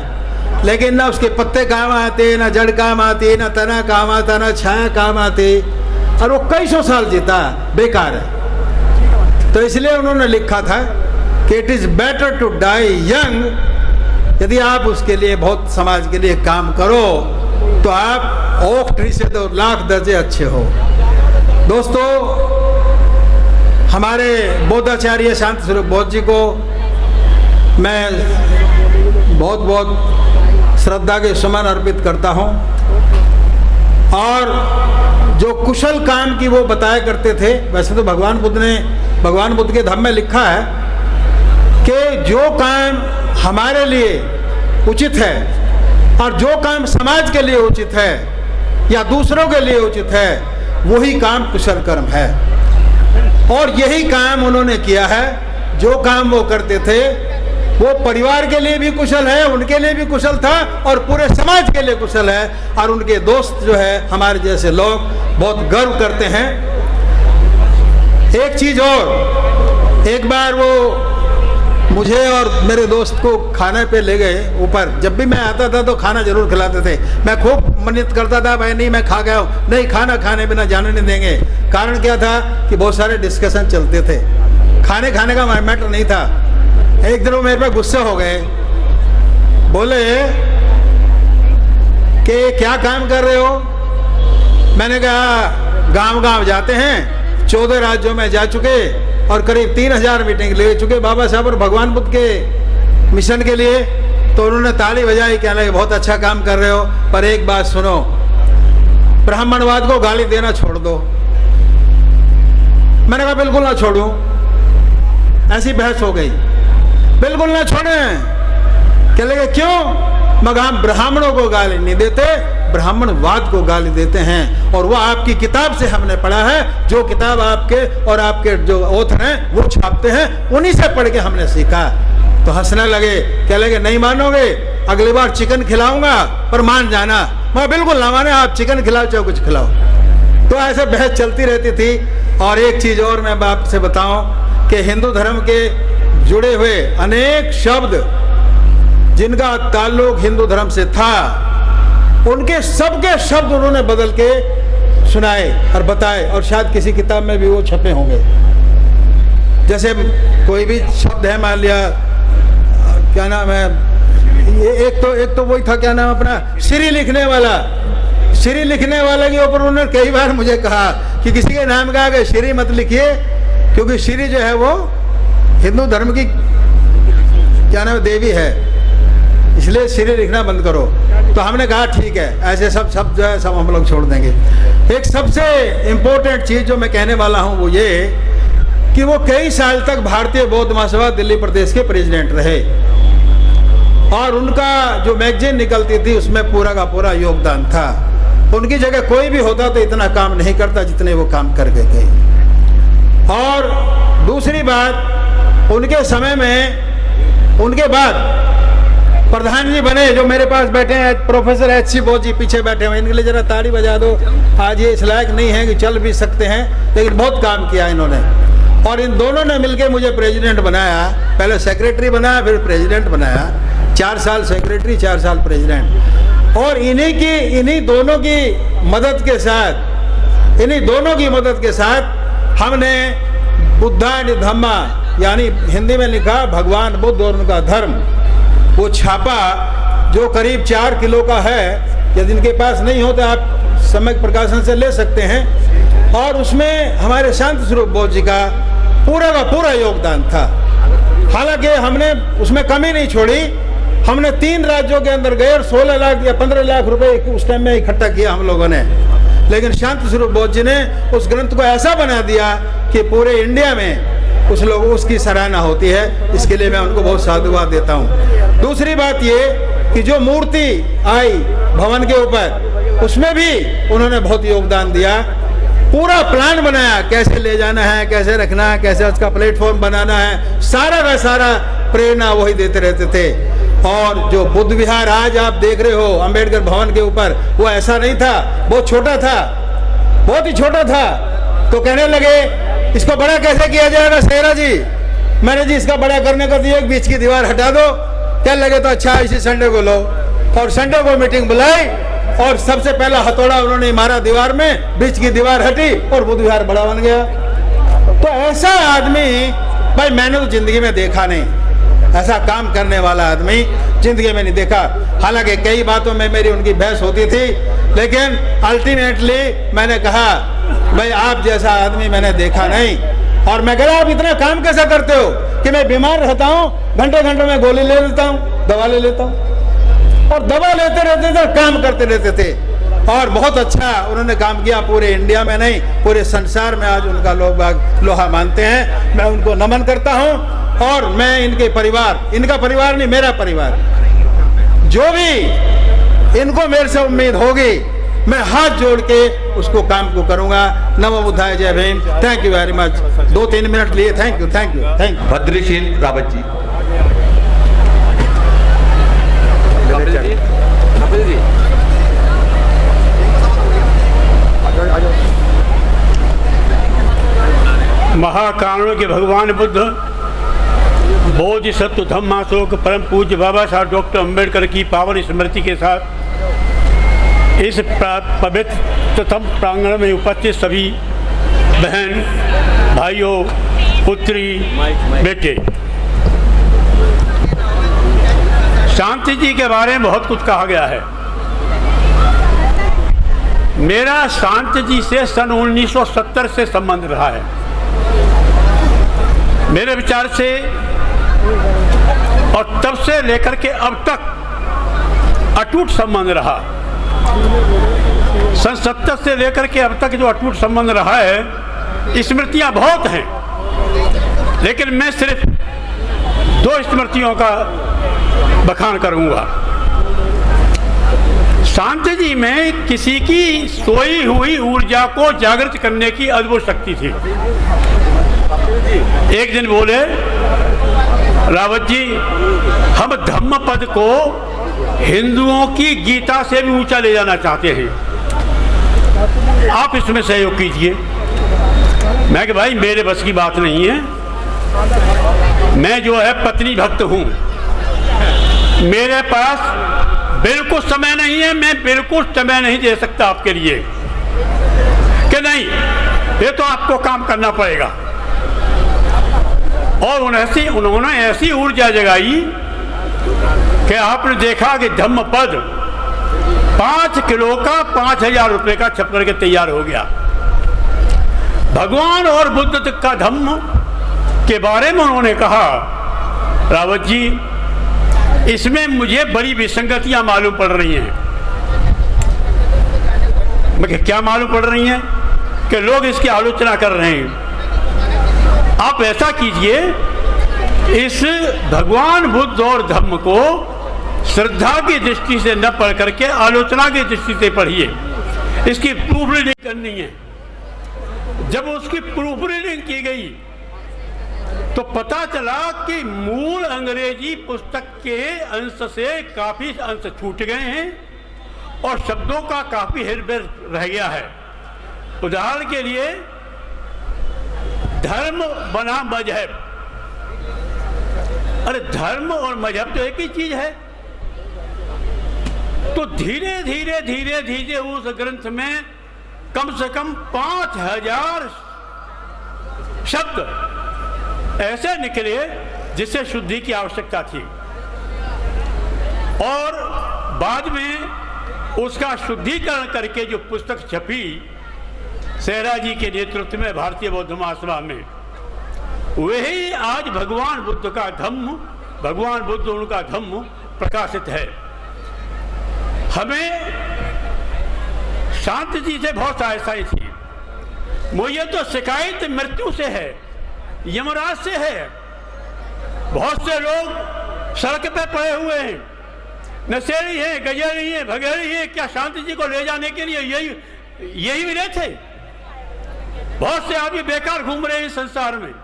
लेकिन ना उसके पत्ते काम आते, ना जड़ काम आती, ना तना काम आता, ना छाया काम आती, और वो कई सौ साल जीता है, बेकार है। तो इसलिए उन्होंने लिखा था कि it is better to die young. यदि आप उसके लिए बहुत समाज के लिए काम करो तो आप ओक ट्री से तो लाख दर्जे अच्छे हो। दोस्तों, हमारे बोधाचार्य शांति स्वरूप बोध जी को मैं बहुत बहुत श्रद्धा के सुमन अर्पित करता हूँ। और जो कुशल काम की वो बताया करते थे, वैसे तो भगवान बुद्ध के धम्म में लिखा है कि जो काम हमारे लिए उचित है और जो काम समाज के लिए उचित है या दूसरों के लिए उचित है, वही काम कुशल कर्म है। और यही काम उन्होंने किया है। जो काम वो करते थे वो परिवार के लिए भी कुशल है, उनके लिए भी कुशल था और पूरे समाज के लिए कुशल है। और उनके दोस्त जो है, हमारे जैसे लोग बहुत गर्व करते हैं। एक चीज़ और, एक बार वो मुझे और मेरे दोस्त को खाने पे ले गए ऊपर। जब भी मैं आता था तो खाना जरूर खिलाते थे। मैं खूब मन्नत करता था, भाई नहीं मैं खा गया हूँ, नहीं खाना खाने बिना जाने नहीं देंगे। कारण क्या था कि बहुत सारे डिस्कशन चलते थे, खाने का मैटर नहीं था। एक दिन वो मेरे पे गुस्से हो गए, बोले कि क्या काम कर रहे हो। मैंने कहा गांव गांव जाते हैं, 14 राज्यों में जा चुके और करीब 3000 मीटिंग ले चुके बाबा साहब और भगवान बुद्ध के मिशन के लिए। तो उन्होंने ताली बजाई, कहने लगे बहुत अच्छा काम कर रहे हो, पर एक बात सुनो, ब्राह्मणवाद को गाली देना छोड़ दो। मैंने कहा बिल्कुल ना छोड़ूं। ऐसी बहस हो गई, बिल्कुल ना छोड़ें। कह लगे क्यों? मगर हम ब्राह्मणों को गाली नहीं देते, ब्राह्मणवाद को गाली देते हैं। और वो आपकी किताब से हमने पढ़ा है, जो किताब आपके और आपके जो ऑथर हैं वो छापते हैं, उन्हीं से पढ़ के हमने सीखा। तो हंसने लगे, कह लगे नहीं मानोगे, अगली बार चिकन खिलाऊंगा पर मान जाना। मैं बिल्कुल ना माने, आप चिकन खिलाओ चाहे कुछ खिलाओ। तो ऐसे बहस चलती रहती थी। और एक चीज़ और मैं आपसे बताऊं कि हिंदू धर्म के जुड़े हुए अनेक शब्द जिनका ताल्लुक हिंदू धर्म से था, उनके सबके शब्द उन्होंने बदल के सुनाए और बताए, और शायद किसी किताब में भी वो छपे होंगे। जैसे कोई भी शब्द है, मान लिया क्या नाम है, एक तो वही था, क्या नाम अपना, श्री लिखने वाला। श्री लिखने वाले के ऊपर उन्होंने कई बार मुझे कहा कि किसी के नाम का आगे श्री मत लिखिए, क्योंकि श्री जो है वो हिंदू धर्म की क्या नाम देवी है, इसलिए श्री लिखना बंद करो। तो हमने कहा ठीक है, ऐसे सब शब्द जो है सब हम लोग छोड़ देंगे। एक सबसे इम्पोर्टेंट चीज़ जो मैं कहने वाला हूँ वो ये कि वो कई साल तक भारतीय बौद्ध महासभा दिल्ली प्रदेश के प्रेसिडेंट रहे, और उनका जो मैगजीन निकलती थी उसमें पूरा का पूरा योगदान था। उनकी जगह कोई भी होता तो इतना काम नहीं करता जितने वो काम करके गए। और दूसरी बात, उनके समय में, उनके बाद प्रधान जी बने जो मेरे पास बैठे हैं, प्रोफेसर H.C. बोस जी पीछे बैठे हुए, इनके लिए जरा ताली बजा दो। आज ये इस लायक नहीं है कि चल भी सकते हैं, लेकिन बहुत काम किया इन्होंने। और इन दोनों ने मिलकर मुझे प्रेसिडेंट बनाया। पहले सेक्रेटरी बनाया, फिर प्रेसिडेंट बनाया। 4 साल सेक्रेटरी, 4 साल प्रेसिडेंट। और इन्हीं दोनों की मदद के साथ हमने बुद्धा धम्मा, यानी हिंदी में लिखा भगवान बुद्ध और उनका धर्म, वो छापा जो करीब 4 किलो का है। यदि इनके पास नहीं हो तो आप सम्यक प्रकाशन से ले सकते हैं। और उसमें हमारे शांति स्वरूप बोध जी का पूरा योगदान था। हालांकि हमने उसमें कमी नहीं छोड़ी। हमने 3 राज्यों के अंदर गए और 16 लाख या 15 लाख रुपए उस टाइम में इकट्ठा किया हम लोगों ने। लेकिन शांति स्वरूप बोध जी ने उस ग्रंथ को ऐसा बना दिया कि पूरे इंडिया में उसकी सराहना होती है। इसके लिए मैं उनको बहुत साधुवाद देता हूँ। दूसरी बात ये कि जो मूर्ति आई भवन के ऊपर, उसमें भी उन्होंने बहुत योगदान दिया। पूरा प्लान बनाया, कैसे ले जाना है, कैसे रखना है, कैसे उसका प्लेटफॉर्म बनाना है, सारा का सारा प्रेरणा वही देते रहते थे। और जो बुद्ध विहार आज आप देख रहे हो अंबेडकर भवन के ऊपर, वो ऐसा नहीं था, बहुत छोटा था, बहुत ही छोटा था। तो कहने लगे इसको बड़ा कैसे किया जाएगा सेहरा जी। मैंने जी इसका बड़ा करने का दिया, एक बीच की दीवार हटा दो। क्या लगे तो अच्छा इसी संडे को लो। और संडे को मीटिंग बुलाई और सबसे पहला हथौड़ा उन्होंने मारा दीवार में, बीच की दीवार हटी और बुद्ध विहार बड़ा बन गया। तो ऐसा आदमी भाई मैंने तो जिंदगी में देखा नहीं, ऐसा काम करने वाला आदमी जिंदगी में नहीं देखा। हालांकि कई बातों में मेरी उनकी बहस होती थी, लेकिन अल्टीमेटली मैंने कहा भाई आप जैसा आदमी मैंने देखा नहीं। और मैं कह आप इतना काम कैसा करते हो कि मैं बीमार रहता हूँ, घंटों में गोली ले लेता हूँ, दवा ले लेता हूँ, और दवा लेते रहते थे, काम करते रहते थे। और बहुत अच्छा उन्होंने काम किया, पूरे इंडिया में नहीं पूरे संसार में आज उनका लोग लोहा मानते हैं। मैं उनको नमन करता हूँ। और मैं इनका परिवार नहीं, मेरा परिवार, जो भी इनको मेरे से उम्मीद होगी मैं हाथ जोड़ के उसको काम को करूंगा। नमो बुद्धाय, जय Bhim. Thank you very much. 2-3 minute लिए। Thank you. भद्रशील रावत जी। महाकारणों के भगवान बुद्ध, बोधिसत्व धम्माशोक परम पूज्य बाबा साहब डॉक्टर अम्बेडकर की पावन स्मृति के साथ इस पवित्रतम प्रांगण में उपस्थित सभी बहन भाइयों, पुत्री, बेटे, शांति जी के बारे में बहुत कुछ कहा गया है। मेरा शांति जी से सन 1970 से संबंध रहा है। मेरे विचार से और तब से लेकर के अब तक अटूट संबंध रहा। सन 70 से लेकर के अब तक जो अटूट संबंध रहा है, स्मृतियां बहुत हैं, लेकिन मैं सिर्फ 2 स्मृतियों का बखान करूंगा। शांति जी में किसी की सोई हुई ऊर्जा को जागृत करने की अद्भुत शक्ति थी। एक दिन बोले, रावत जी हम धम्म पद को हिंदुओं की गीता से भी ऊंचा ले जाना चाहते हैं, आप इसमें सहयोग कीजिए। मैं कि भाई मेरे बस की बात नहीं है, मैं जो है पत्नी भक्त हूं, मेरे पास बिल्कुल समय नहीं है, मैं बिल्कुल समय नहीं दे सकता आपके लिए कि नहीं, ये तो आपको काम करना पड़ेगा। और उन्होंने ऐसी ऊर्जा जगाई कि आपने देखा कि धम्म पद 5 किलो का 5000 रुपये का छप करके तैयार हो गया। भगवान और बुद्ध का धम्म के बारे में उन्होंने कहा, रावत जी इसमें मुझे बड़ी विसंगतियां मालूम पड़ रही हैं। मैं क्या मालूम पड़ रही हैं? कि लोग इसकी आलोचना कर रहे हैं। आप ऐसा कीजिए, इस भगवान बुद्ध और धम्म को श्रद्धा की दृष्टि से न पढ़ करके आलोचना की दृष्टि से पढ़िए। इसकी प्रूफ रीडिंग करनी है। जब उसकी प्रूफ रीडिंग की गई तो पता चला कि मूल अंग्रेजी पुस्तक के अंश से काफी अंश छूट गए हैं और शब्दों का काफी हेरफेर रह गया है। उदाहरण के लिए धर्म बना मजहब। अरे धर्म और मजहब तो एक ही चीज है। तो धीरे धीरे धीरे धीरे उस ग्रंथ में कम से कम 5000 शब्द ऐसे निकले जिससे शुद्धि की आवश्यकता थी। और बाद में उसका शुद्धिकरण करके जो पुस्तक छपी सेहरा जी के नेतृत्व में भारतीय बौद्ध महासभा में, वही आज भगवान बुद्ध का धम्म, भगवान बुद्ध उनका धम्म प्रकाशित है। हमें शांति जी से बहुत आशाएं थी। मुझे तो शिकायत मृत्यु से है, यमराज से है। बहुत से लोग सड़क पे पड़े हुए हैं, नशेड़ी हैं, गजेड़ी हैं, भगेड़ी हैं। क्या शांति जी को ले जाने के लिए यही मिले थे? बहुत से आदमी बेकार घूम रहे हैं संसार में,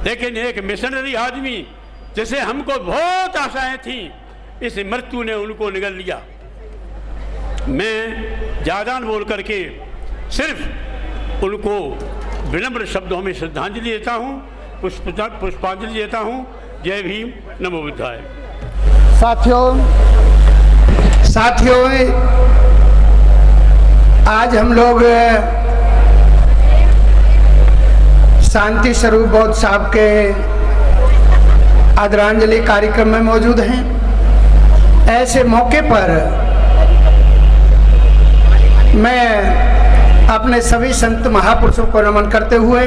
लेकिन एक मिशनरी आदमी जिसे हमको बहुत आशाएं थी, इस मृत्यु ने उनको निगल लिया। मैं ज्यादा न बोल करके सिर्फ उनको विनम्र शब्दों में श्रद्धांजलि देता हूँ, पुष्पांजलि देता हूँ। जय भीम, नमो बुद्धाय। साथियों, आज हम लोग शांति स्वरूप बौद्ध साहब के आदरांजलि कार्यक्रम में मौजूद हैं। ऐसे मौके पर मैं अपने सभी संत महापुरुषों को नमन करते हुए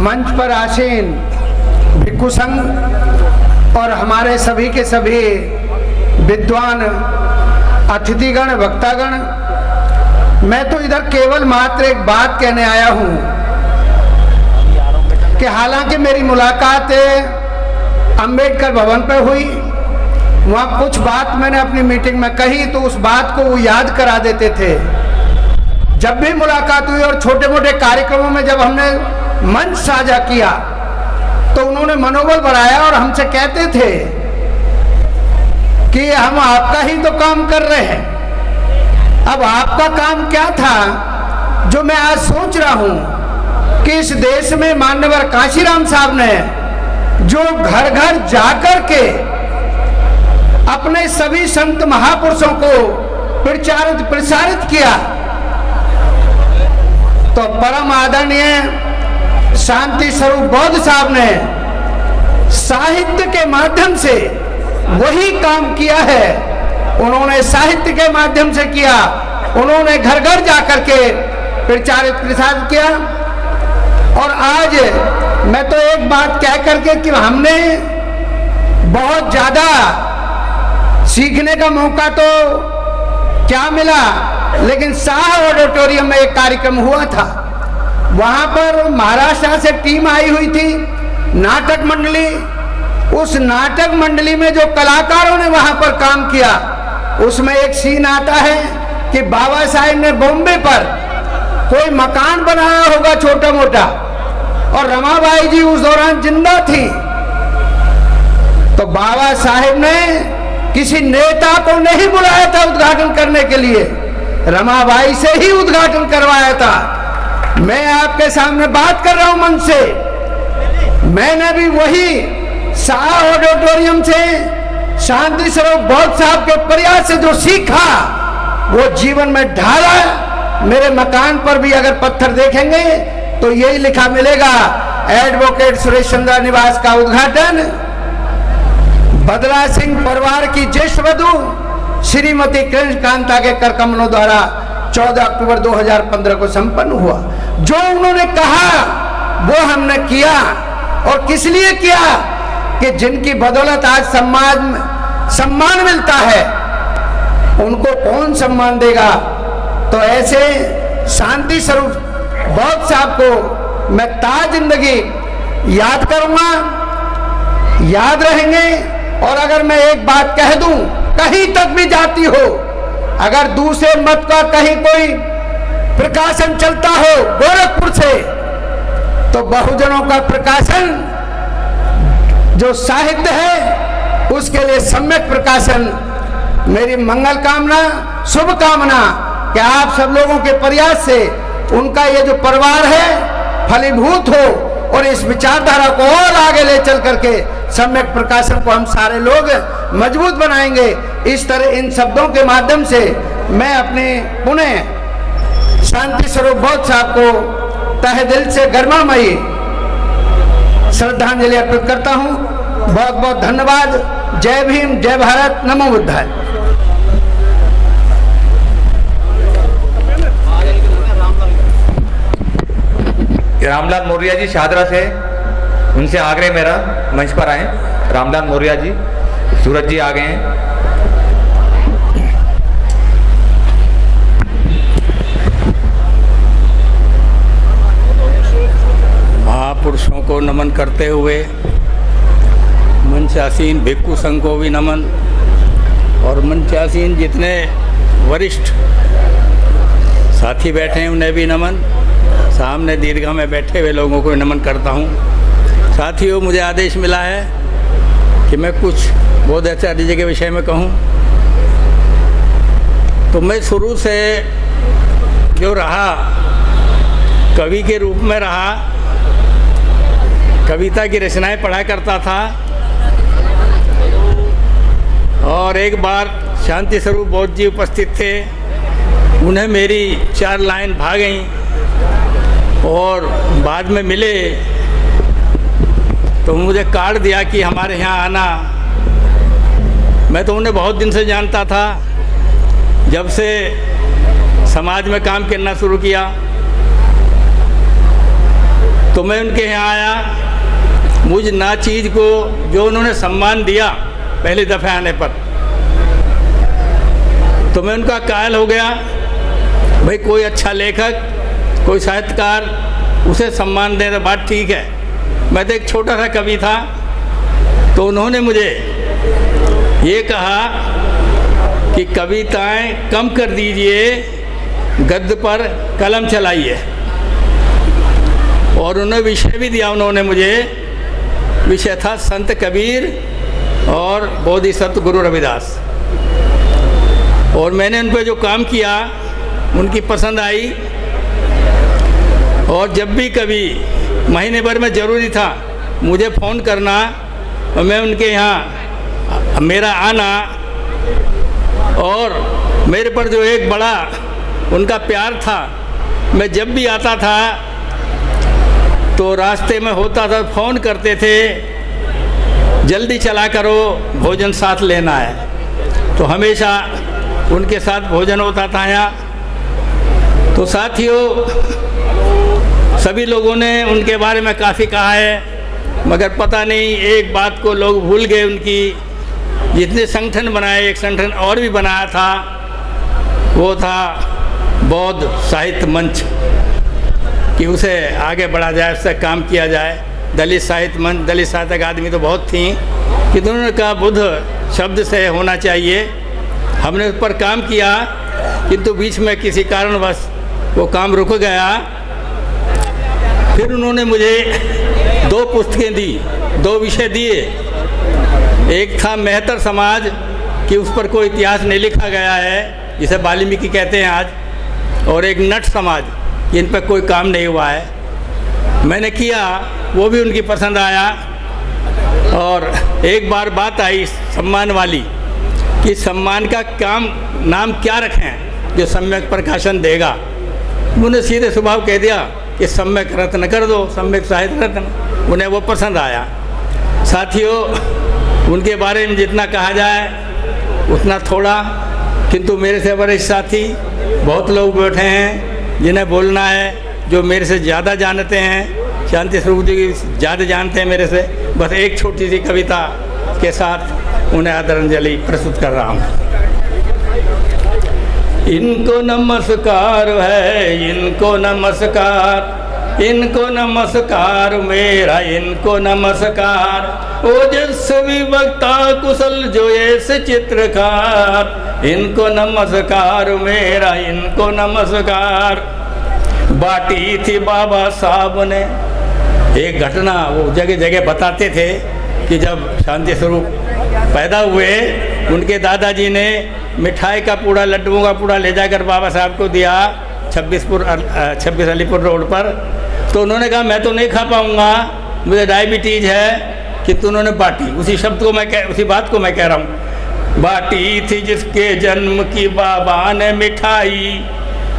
मंच पर आसीन भिक्षु संघ और हमारे सभी के सभी विद्वान अतिथिगण, वक्तागण, मैं तो इधर केवल मात्र एक बात कहने आया हूं कि हालांकि मेरी मुलाकात अंबेडकर भवन पर हुई, वहाँ कुछ बात मैंने अपनी मीटिंग में कही तो उस बात को वो याद करा देते थे। जब भी मुलाकात हुई और छोटे मोटे कार्यक्रमों में जब हमने मंच साझा किया तो उन्होंने मनोबल बढ़ाया और हमसे कहते थे कि हम आपका ही तो काम कर रहे हैं। अब आपका काम क्या था जो मैं आज सोच रहा हूं कि इस देश में माननीय काशीराम साहब ने जो घर घर जाकर के अपने सभी संत महापुरुषों को प्रसारित किया, तो परम आदरणीय शांति स्वरूप बौद्ध साहब ने साहित्य के माध्यम से वही काम किया है। उन्होंने साहित्य के माध्यम से किया, उन्होंने घर घर जाकर के प्रसारित किया। और आज मैं तो एक बात कह करके कि हमने बहुत ज्यादा सीखने का मौका तो क्या मिला, लेकिन शाह ऑडिटोरियम में एक कार्यक्रम हुआ था। वहां पर महाराष्ट्र से टीम आई हुई थी, नाटक मंडली। उस नाटक मंडली में जो कलाकारों ने वहां पर काम किया, उसमें एक सीन आता है कि बाबा साहेब ने बॉम्बे पर कोई मकान बनाया होगा छोटा मोटा, और रमाबाई जी उस दौरान जिंदा थी। तो बाबा साहेब ने किसी नेता को नहीं बुलाया था उद्घाटन करने के लिए, रमाबाई से ही उद्घाटन करवाया था। मैं आपके सामने बात कर रहा हूं मन से। मैंने भी वही शाह ऑडिटोरियम से शांति स्वरूप बौद्ध साहब के प्रयास से जो सीखा वो जीवन में ढाला। मेरे मकान पर भी अगर पत्थर देखेंगे तो यही लिखा मिलेगा, एडवोकेट सुरेश चंद्रा निवास का उद्घाटन बदला सिंह परिवार की ज्येष्ठ वधू श्रीमती कृष्ण कांता के कर कमलों द्वारा 14 अक्टूबर 2015 को संपन्न हुआ। जो उन्होंने कहा वो हमने किया, और किस लिए किया कि जिनकी बदौलत आज समाज में सम्मान मिलता है, उनको कौन सम्मान देगा। तो ऐसे शांति स्वरूप बौद्ध साहब को मैं ताज जिंदगी याद करूंगा, याद रहेंगे। और अगर मैं एक बात कह दूं, कहीं तक भी जाती हो, अगर दूसरे मत का कहीं कोई प्रकाशन चलता हो गोरखपुर से, तो बहुजनों का प्रकाशन जो साहित्य है उसके लिए सम्यक प्रकाशन। मेरी मंगल कामना, शुभ कामना कि आप सब लोगों के प्रयास से उनका ये जो परिवार है फलीभूत हो और इस विचारधारा को और आगे ले चल करके सम्यक प्रकाशन को हम सारे लोग मजबूत बनाएंगे। इस तरह इन शब्दों के माध्यम से मैं अपने पुनः शांति स्वरूप बौद्ध साहब को तहे दिल से गर्मामयी श्रद्धांजलि अर्पित करता हूं। बहुत बहुत धन्यवाद। जय भीम, जय भारत, नमो बुद्धाय। रामलाल मौर्य जी शाहदरा से, उनसे आग्रह मेरा मंच पर आए। रामलाल मौर्य जी, सूरज जी आ गए हैं। महापुरुषों को नमन करते हुए मंचासीन भिक्खु संघ को भी नमन, और मंचासीन जितने वरिष्ठ साथी बैठे हैं उन्हें भी नमन, सामने दीर्घा में बैठे हुए लोगों को नमन करता हूँ। साथियों, मुझे आदेश मिला है कि मैं कुछ बोधाचार्य जी के विषय में कहूँ। तो मैं शुरू से जो रहा, कवि के रूप में रहा, कविता की रचनाएं पढ़ा करता था, और एक बार शांति स्वरूप बौद्ध जी उपस्थित थे, उन्हें मेरी 4 लाइन भा गईं, और बाद में मिले तो मुझे कार्ड दिया कि हमारे यहाँ आना। मैं तो उन्हें बहुत दिन से जानता था, जब से समाज में काम करना शुरू किया तो मैं उनके यहाँ आया। मुझ ना चीज़ को जो उन्होंने सम्मान दिया पहली दफ़े आने पर, तो मैं उनका कायल हो गया। भाई, कोई अच्छा लेखक, कोई साहित्यकार, उसे सम्मान दे तो बात ठीक है। मैं तो एक छोटा सा कवि था, तो उन्होंने मुझे ये कहा कि कविताएं कम कर दीजिए, गद्य पर कलम चलाइए। और उन्हें विषय भी दिया उन्होंने मुझे, विषय था संत कबीर और बोधिसत्व गुरु रविदास। और मैंने उन पर जो काम किया उनकी पसंद आई, और जब भी कभी महीने भर में ज़रूरी था मुझे फ़ोन करना, और मैं उनके यहाँ मेरा आना, और मेरे पर जो एक बड़ा उनका प्यार था, मैं जब भी आता था तो रास्ते में होता था फ़ोन करते थे, जल्दी चला करो, भोजन साथ लेना है। तो हमेशा उनके साथ भोजन होता था यहाँ। तो साथियों, सभी लोगों ने उनके बारे में काफ़ी कहा है, मगर पता नहीं एक बात को लोग भूल गए उनकी। जितने संगठन बनाए, एक संगठन और भी बनाया था, वो था बौद्ध साहित्य मंच, कि उसे आगे बढ़ा जाए, उससे काम किया जाए। दलित साहित्य मंच, दलित साहित्य अकादमी तो बहुत थी, कि उन्होंने कहा बुद्ध शब्द से होना चाहिए। हमने उस पर काम किया, किंतु बीच में किसी कारणवश वो काम रुक गया। फिर उन्होंने मुझे 2 पुस्तकें दी, 2 विषय दिए। एक था मेहतर समाज, कि उस पर कोई इतिहास नहीं लिखा गया है, जिसे वाल्मीकि कहते हैं आज, और एक नट समाज, इन पर कोई काम नहीं हुआ है। मैंने किया, वो भी उनकी पसंद आया। और एक बार बात आई सम्मान वाली, कि सम्मान का नाम क्या रखें जो सम्यक प्रकाशन देगा। उन्हें सीधे स्वभाव कह दिया कि सम्यक रत्न कर दो, सम्यक साहित्य रत्न। उन्हें वो पसंद आया। साथियों, उनके बारे में जितना कहा जाए उतना थोड़ा, किंतु मेरे से वरिष्ठ साथी बहुत लोग बैठे हैं जिन्हें बोलना है, जो मेरे से ज़्यादा जानते हैं। शांति स्वरूप जी ज़्यादा जानते हैं मेरे से। बस एक छोटी सी कविता के साथ उन्हें आदरांजलि प्रस्तुत कर रहा हूँ। इनको नमस्कार है, इनको नमस्कार, इनको नमस्कार मेरा, इनको नमस्कार। ओजस्वी वक्ता कुशल जो ऐसे चित्रकार, इनको नमस्कार मेरा, इनको नमस्कार। बाटी थी बाबा साहब ने, एक घटना वो जगह जगह बताते थे कि जब शांति स्वरूप पैदा हुए, उनके दादाजी ने मिठाई का पूड़ा, लड्डुओं का पूड़ा ले जाकर बाबा साहब को दिया 26 अलीपुर रोड पर। तो उन्होंने कहा मैं तो नहीं खा पाऊँगा, मुझे डायबिटीज़ है, किंतु उन्होंने बांटी। उसी शब्द को उसी बात को मैं कह रहा हूँ। बाटी थी जिसके जन्म की बाबा ने मिठाई,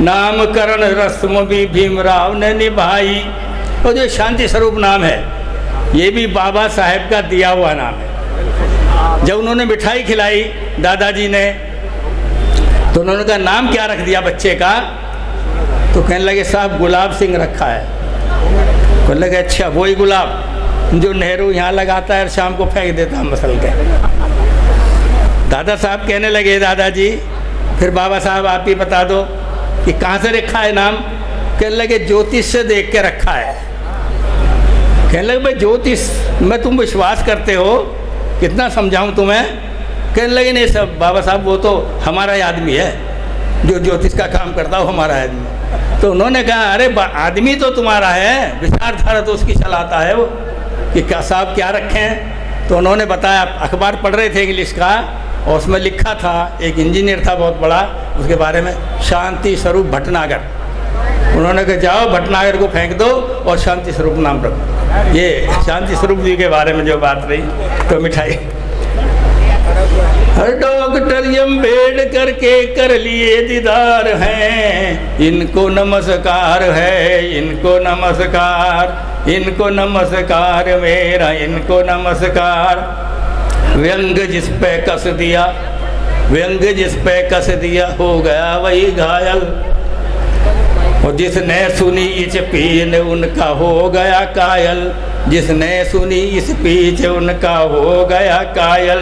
नामकरण रस्म भी भीमराव ने निभाई। और जो शांति स्वरूप नाम है ये भी बाबा साहेब का दिया हुआ नाम है। जब उन्होंने मिठाई खिलाई दादाजी ने तो उन्होंने कहा नाम क्या रख दिया बच्चे का? तो कहने लगे साहब गुलाब सिंह रखा है। कहने लगे अच्छा वही गुलाब जो नेहरू यहाँ लगाता है और शाम को फेंक देता है मसल के। दादा साहब कहने लगे दादाजी फिर बाबा साहब आप ही बता दो कि कहाँ से रखा है नाम? कहने लगे ज्योतिष से देख के रखा है। कहने लगे भाई ज्योतिष में तुम विश्वास करते हो, कितना समझाऊं तुम्हें? कहने लगे नहीं सब बाबा साहब वो तो हमारा ही आदमी है, जो ज्योतिष का काम करता हो हमारा आदमी। तो उन्होंने कहा अरे आदमी तो तुम्हारा है, विचारधारा तो उसकी चलाता है वो, कि क्या साहब क्या रखे हैं? तो उन्होंने बताया, अखबार पढ़ रहे थे इंग्लिश का और उसमें लिखा था, एक इंजीनियर था बहुत बड़ा, उसके बारे में शांति स्वरूप भटनागर। उन्होंने कहा जाओ भटनागर को फेंक दो और शांति स्वरूप नाम रखो। ये शांति स्वरूप जी के बारे में जो बात रही। तो मिठाई डॉक्टर अम्बेडकर के कर लिए दीदार हैं, इनको नमस्कार है, इनको नमस्कार, इनको नमस्कार मेरा, इनको नमस्कार। व्यंग जिस पे कस दिया, व्यंग जिस पे कस दिया हो गया वही घायल, और जिसने सुनी इस पीन उनका हो गया कायल, जिसने सुनी इस पीछे उनका हो गया कायल।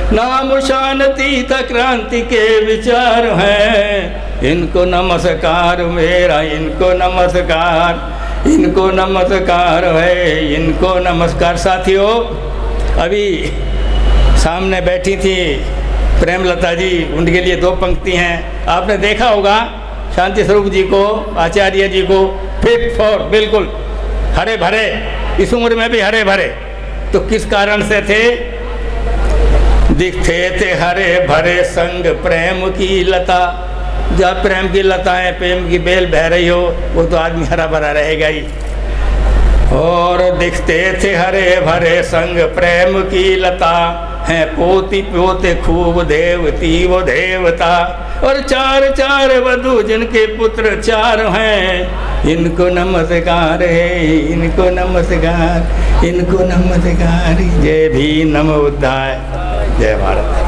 नाम शांति था क्रांति के विचार हैं, इनको नमस्कार मेरा, इनको नमस्कार, इनको नमस्कार है, इनको नमस्कार। साथियों अभी सामने बैठी थी प्रेमलता जी, उनके लिए दो पंक्ति हैं। आपने देखा होगा शांति स्वरूप जी को, आचार्य जी को फिट फॉर, बिल्कुल हरे भरे, इस उम्र में भी हरे भरे। तो किस कारण से थे? दिखते थे हरे भरे संग प्रेम की लता। जब प्रेम की लताएं, प्रेम की बेल बह रही हो वो तो आदमी हरा भरा रहेगा ही। और दिखते थे हरे भरे संग प्रेम की लता, हैं पोती पोते खूब देवती वो देवता। और चार चार वधु जिनके पुत्र चार हैं, इनको नमस्कार है, इनको नमस्कार, इनको नमस्कार। जय भीम, नमो बुद्धाय, जय भारत।